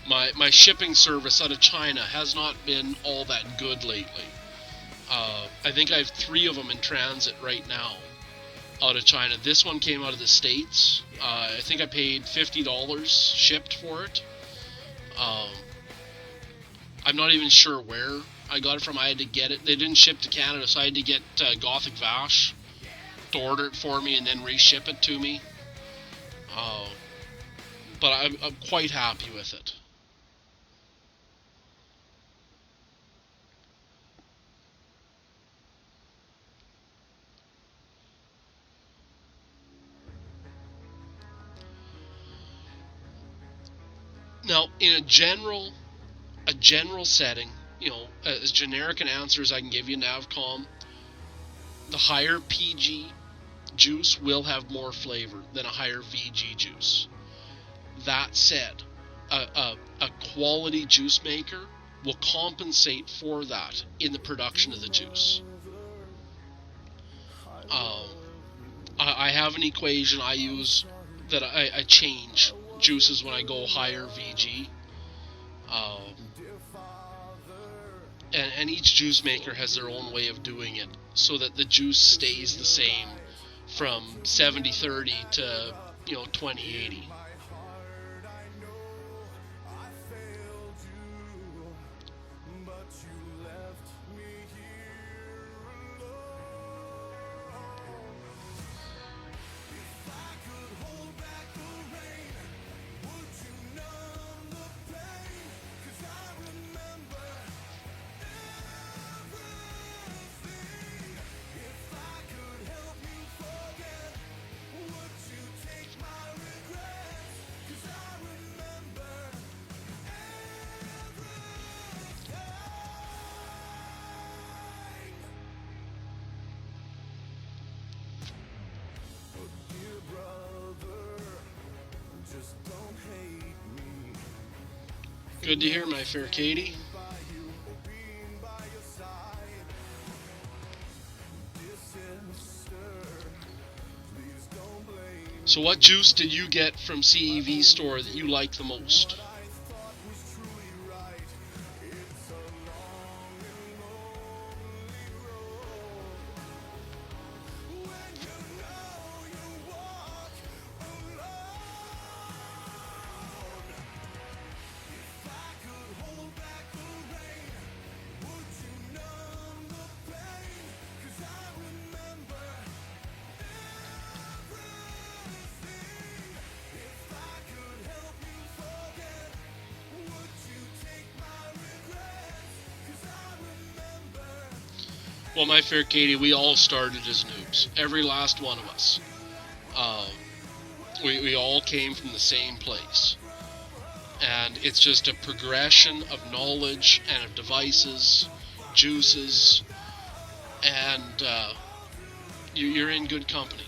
My shipping service out of China has not been all that good lately. I think I have 3 of them in transit right now out of China. This one came out of the States. I think I paid $50 shipped for it. I'm not even sure where I got it from. I had to get it. They didn't ship to Canada, so I had to get Gothic Vash to order it for me and then reship it to me. But I'm quite happy with it. Now, in a general setting, as generic an answer as I can give you, Navcom, the higher PG juice will have more flavor than a higher VG juice. That said, a quality juice maker will compensate for that in the production of the juice. I have an equation I use that I change juices when I go higher VG. And each juice maker has their own way of doing it so that the juice stays the same from 70-30 to 20-80. Good to hear, my fair Katie. So what juice did you get from CEV store that you like the most? Well, my fair Katie, we all started as noobs. Every last one of us. We all came from the same place. And it's just a progression of knowledge and of devices, juices, and you're in good company.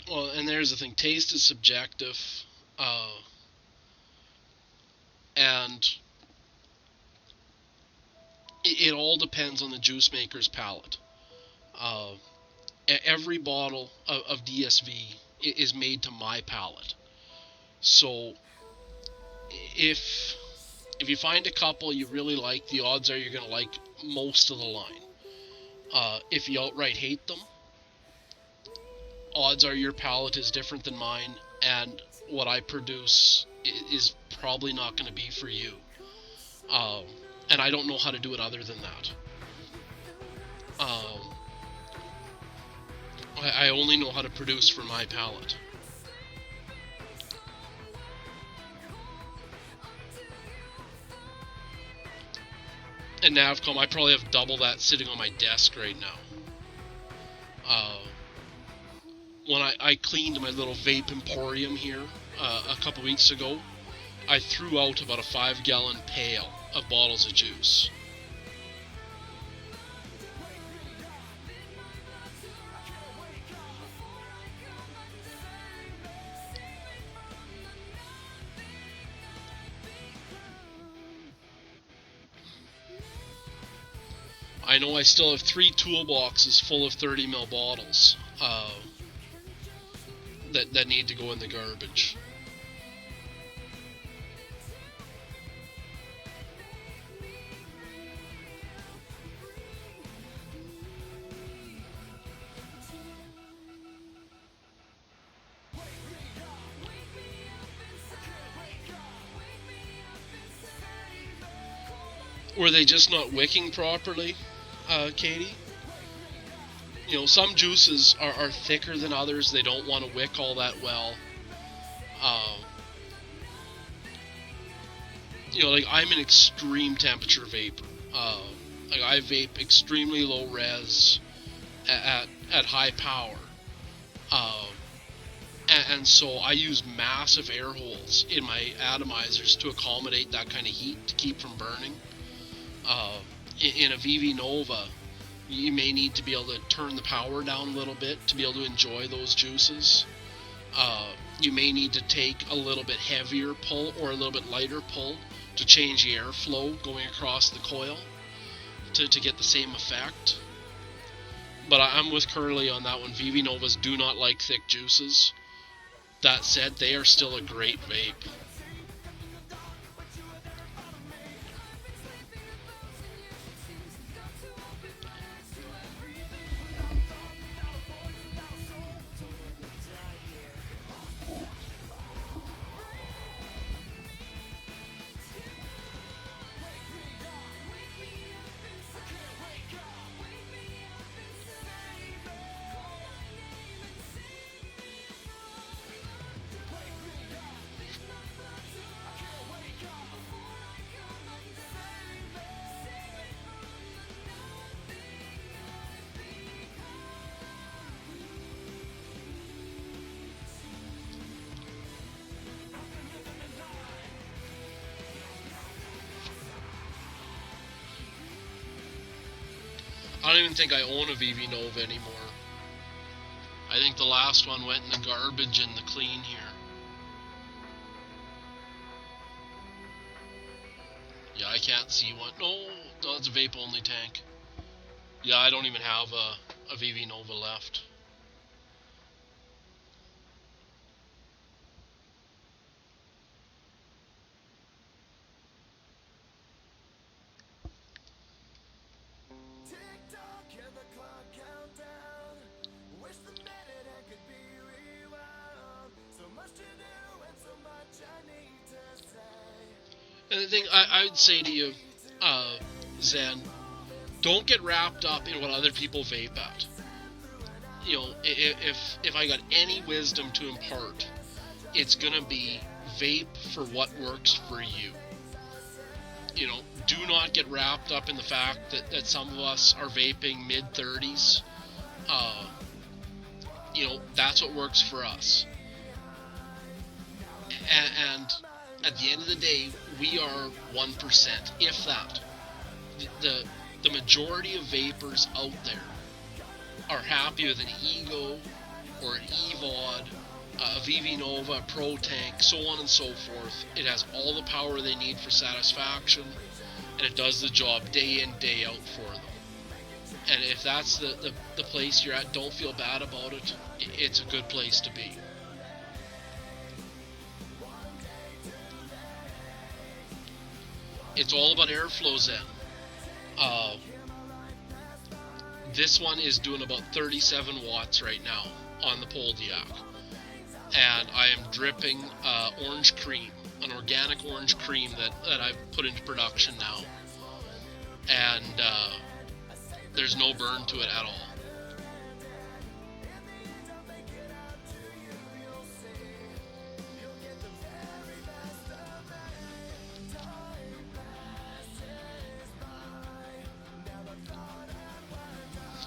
Well, and there's the thing, taste is subjective, and it all depends on the juice maker's palate. Every bottle of DSV is made to my palate. So if you find a couple you really like, the odds are you're going to like most of the line. If you outright hate them, odds are your palate is different than mine, and what I produce is probably not going to be for you. And I don't know how to do it other than that. I only know how to produce for my palate. And Navcom, I probably have double that sitting on my desk right now. When I cleaned my little vape emporium here a couple weeks ago, I threw out about a 5-gallon pail of bottles of juice. I know I still have 3 toolboxes full of 30ml bottles that need to go in the garbage. Were they just not wicking properly, Katie? You know, some juices are thicker than others. They don't want to wick all that well. You know, like, I'm an extreme temperature vapor. Like, I vape extremely low res at high power. And so I use massive air holes in my atomizers to accommodate that kind of heat, to keep from burning. In a VV Nova, you may need to be able to turn the power down a little bit to be able to enjoy those juices. You may need to take a little bit heavier pull or a little bit lighter pull to change the airflow going across the coil to get the same effect. But I'm with Curly on that one. VV Novas do not like thick juices. That said, they are still a great vape. don't even think I own a VV Nova anymore. I think the last one went in the garbage in the clean here. Yeah, I can't see one. No, it's a vape only tank. Yeah, I don't even have a VV Nova left. And the thing I would say to you, Zen, don't get wrapped up in what other people vape at. You know, if I got any wisdom to impart, it's gonna be vape for what works for you. You know, do not get wrapped up in the fact that some of us are vaping mid-30s. You know, that's what works for us. And at the end of the day, we are 1%, if that. The majority of vapors out there are happy with an Ego or an EVOD, a VV Nova, a Pro Tank, so on and so forth. It has all the power they need for satisfaction, and it does the job day in, day out for them. And if that's the place you're at, don't feel bad about it. It's a good place to be. It's all about airflow, Zen. This one is doing about 37 watts right now on the Poldiac. And I am dripping orange cream, an organic orange cream that I've put into production now. And there's no burn to it at all.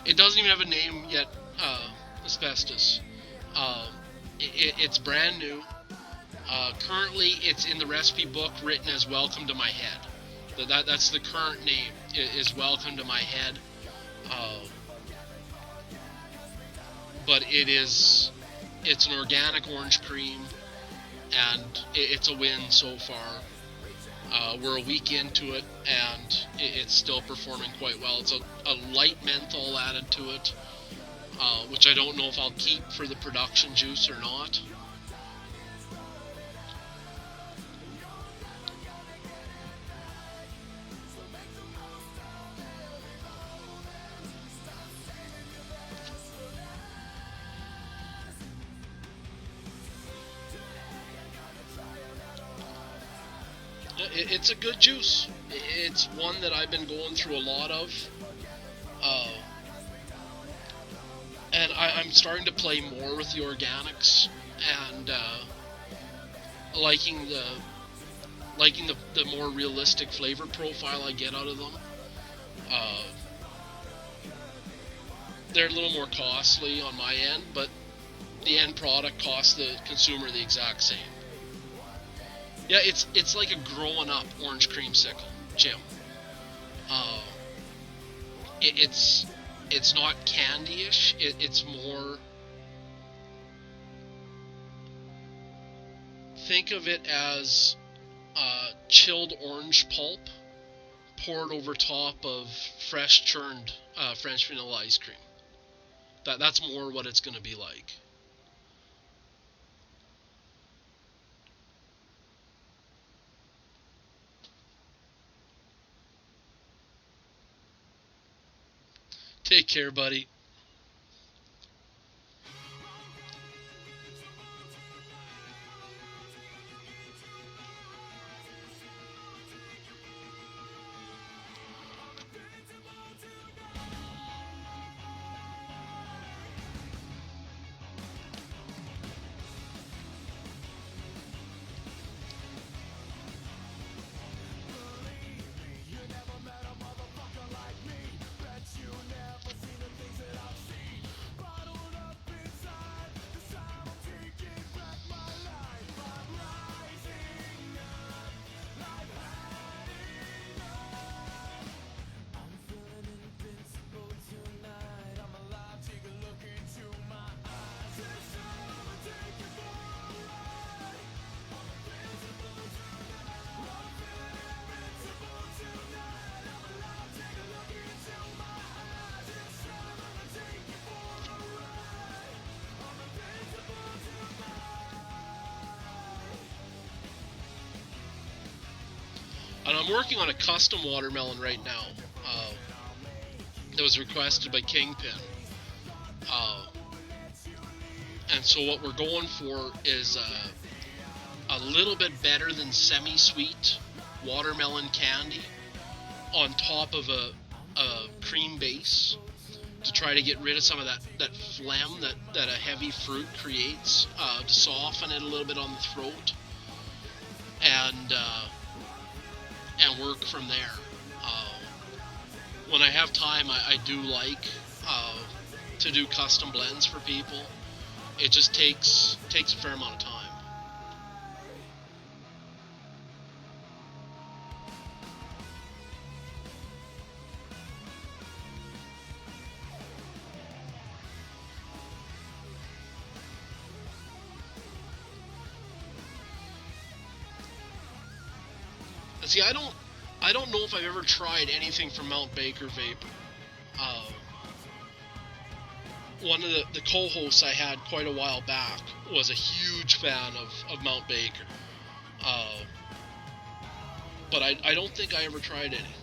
It doesn't even have a name yet, Asbestos. It's brand new. Currently, it's in the recipe book written as Welcome to My Head. That's the current name, is Welcome to My Head. But it's an organic orange cream, and it's a win so far. We're a week into it, and it's still performing quite well. It's a light menthol added to it, which I don't know if I'll keep for the production juice or not. It's a good juice. It's one that I've been going through a lot of. And I'm starting to play more with the organics and liking the more realistic flavor profile I get out of them. They're a little more costly on my end, but the end product costs the consumer the exact same. Yeah, it's like a growing up orange creamsicle, Jim. It's not candy-ish. It's more. Think of it as chilled orange pulp poured over top of fresh churned French vanilla ice cream. That's more what it's going to be like. Take care, buddy. And I'm working on a custom watermelon right now that was requested by Kingpin. And so what we're going for is a little bit better than semi-sweet watermelon candy on top of a cream base to try to get rid of some of that phlegm that a heavy fruit creates, to soften it a little bit on the throat, and work from there. When I have time, I do like to do custom blends for people. It just takes a fair amount of time. See, I don't know if I've ever tried anything from Mount Baker Vape. One of the co-hosts I had quite a while back was a huge fan of Mount Baker. But I don't think I ever tried any.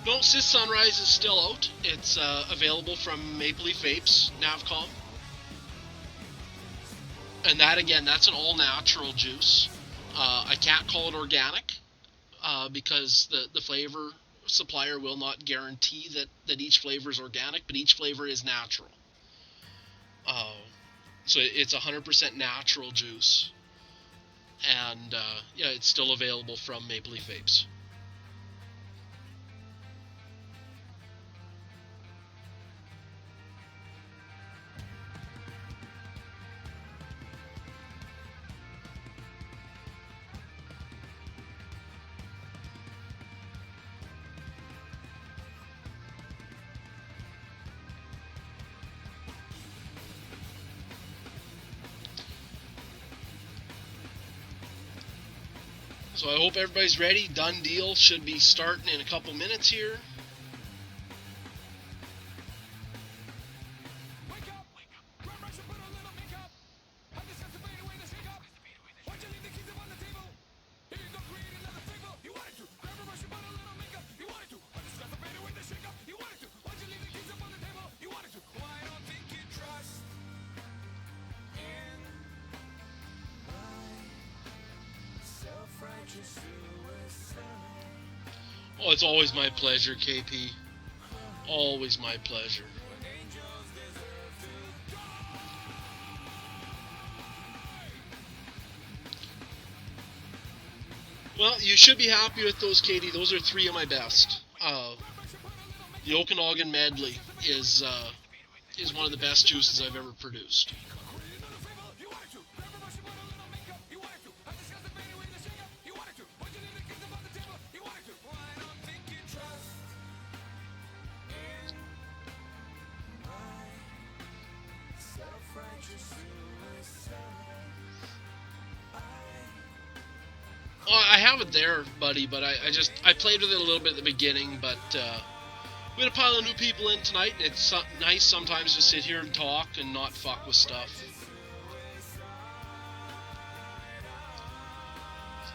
No, Sis Sunrise is still out. It's available from Maple Leaf Vapes, Navcom. And that, again, that's an all-natural juice. I can't call it organic because the flavor supplier will not guarantee that each flavor is organic, but each flavor is natural. So it's 100% natural juice. And, yeah, it's still available from Maple Leaf Vapes. So I hope everybody's ready. Done deal. Should be starting in a couple minutes here. Oh, it's always my pleasure, KP. Always my pleasure. Well, you should be happy with those, Katie. Those are 3 of my best. The Okanagan Medley is one of the best juices I've ever produced. Well, I have it there, buddy, but I played with it a little bit at the beginning, but we had a pile of new people in tonight, and it's nice sometimes to sit here and talk and not fuck with stuff.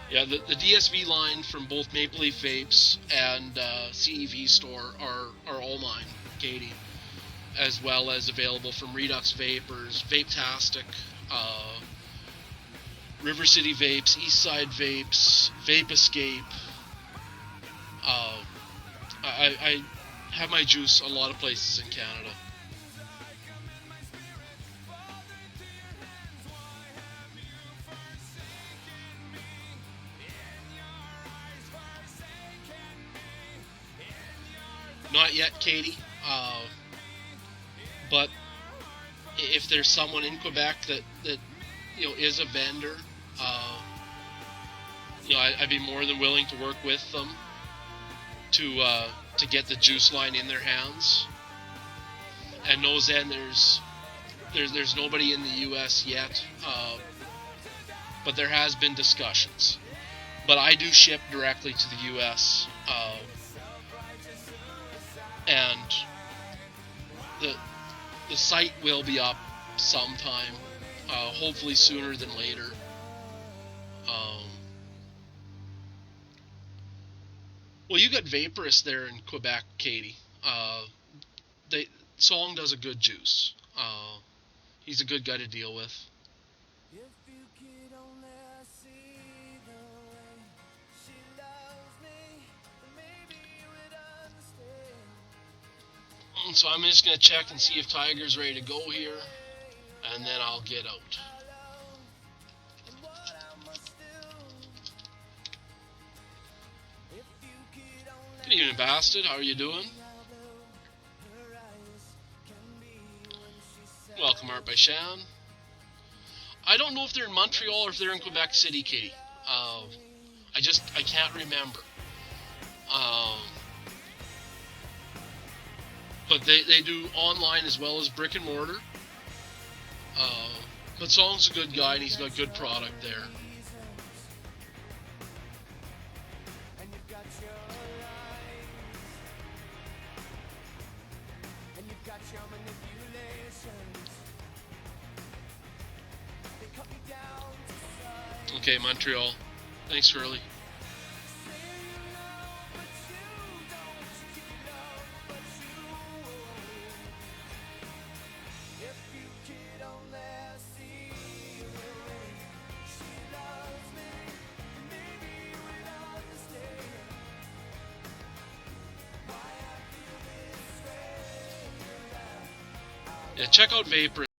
Yeah, the DSV line from both Maple Leaf Vapes and CEV Store are all mine, Katie, as well as available from Redux Vapors, Vapetastic, River City Vapes, Eastside Vapes, Vape Escape. I have my juice a lot of places in Canada. Not yet, Katie. But if there's someone in Quebec that is a vendor, I'd be more than willing to work with them to get the juice line in their hands. And knows then there's nobody in the U.S. yet, but there has been discussions. But I do ship directly to the U.S. And the site will be up sometime, hopefully sooner than later. Well, you got Vaporist there in Quebec, Katie. Song does a good juice. He's a good guy to deal with. If you could only see the way she loves me, then maybe you would understand. So I'm just going to check and see if Tiger's ready to go here, and then I'll get out. And what I must do. If you could only Good evening, Bastard. How are you doing? her eyes can be when she said Welcome, Art by Shan. I don't know if they're in Montreal or if they're in Quebec City, Katie. I can't remember. But they do online as well as brick and mortar. But Song's a good guy and he's got good product there. and you've got your eyes, and you've got your manipulations. They cut me down to size. Okay, Montreal. Thanks, Curly. If you could only see the way she loves me, maybe you would understand why I feel this way. Yeah, check out Vapor.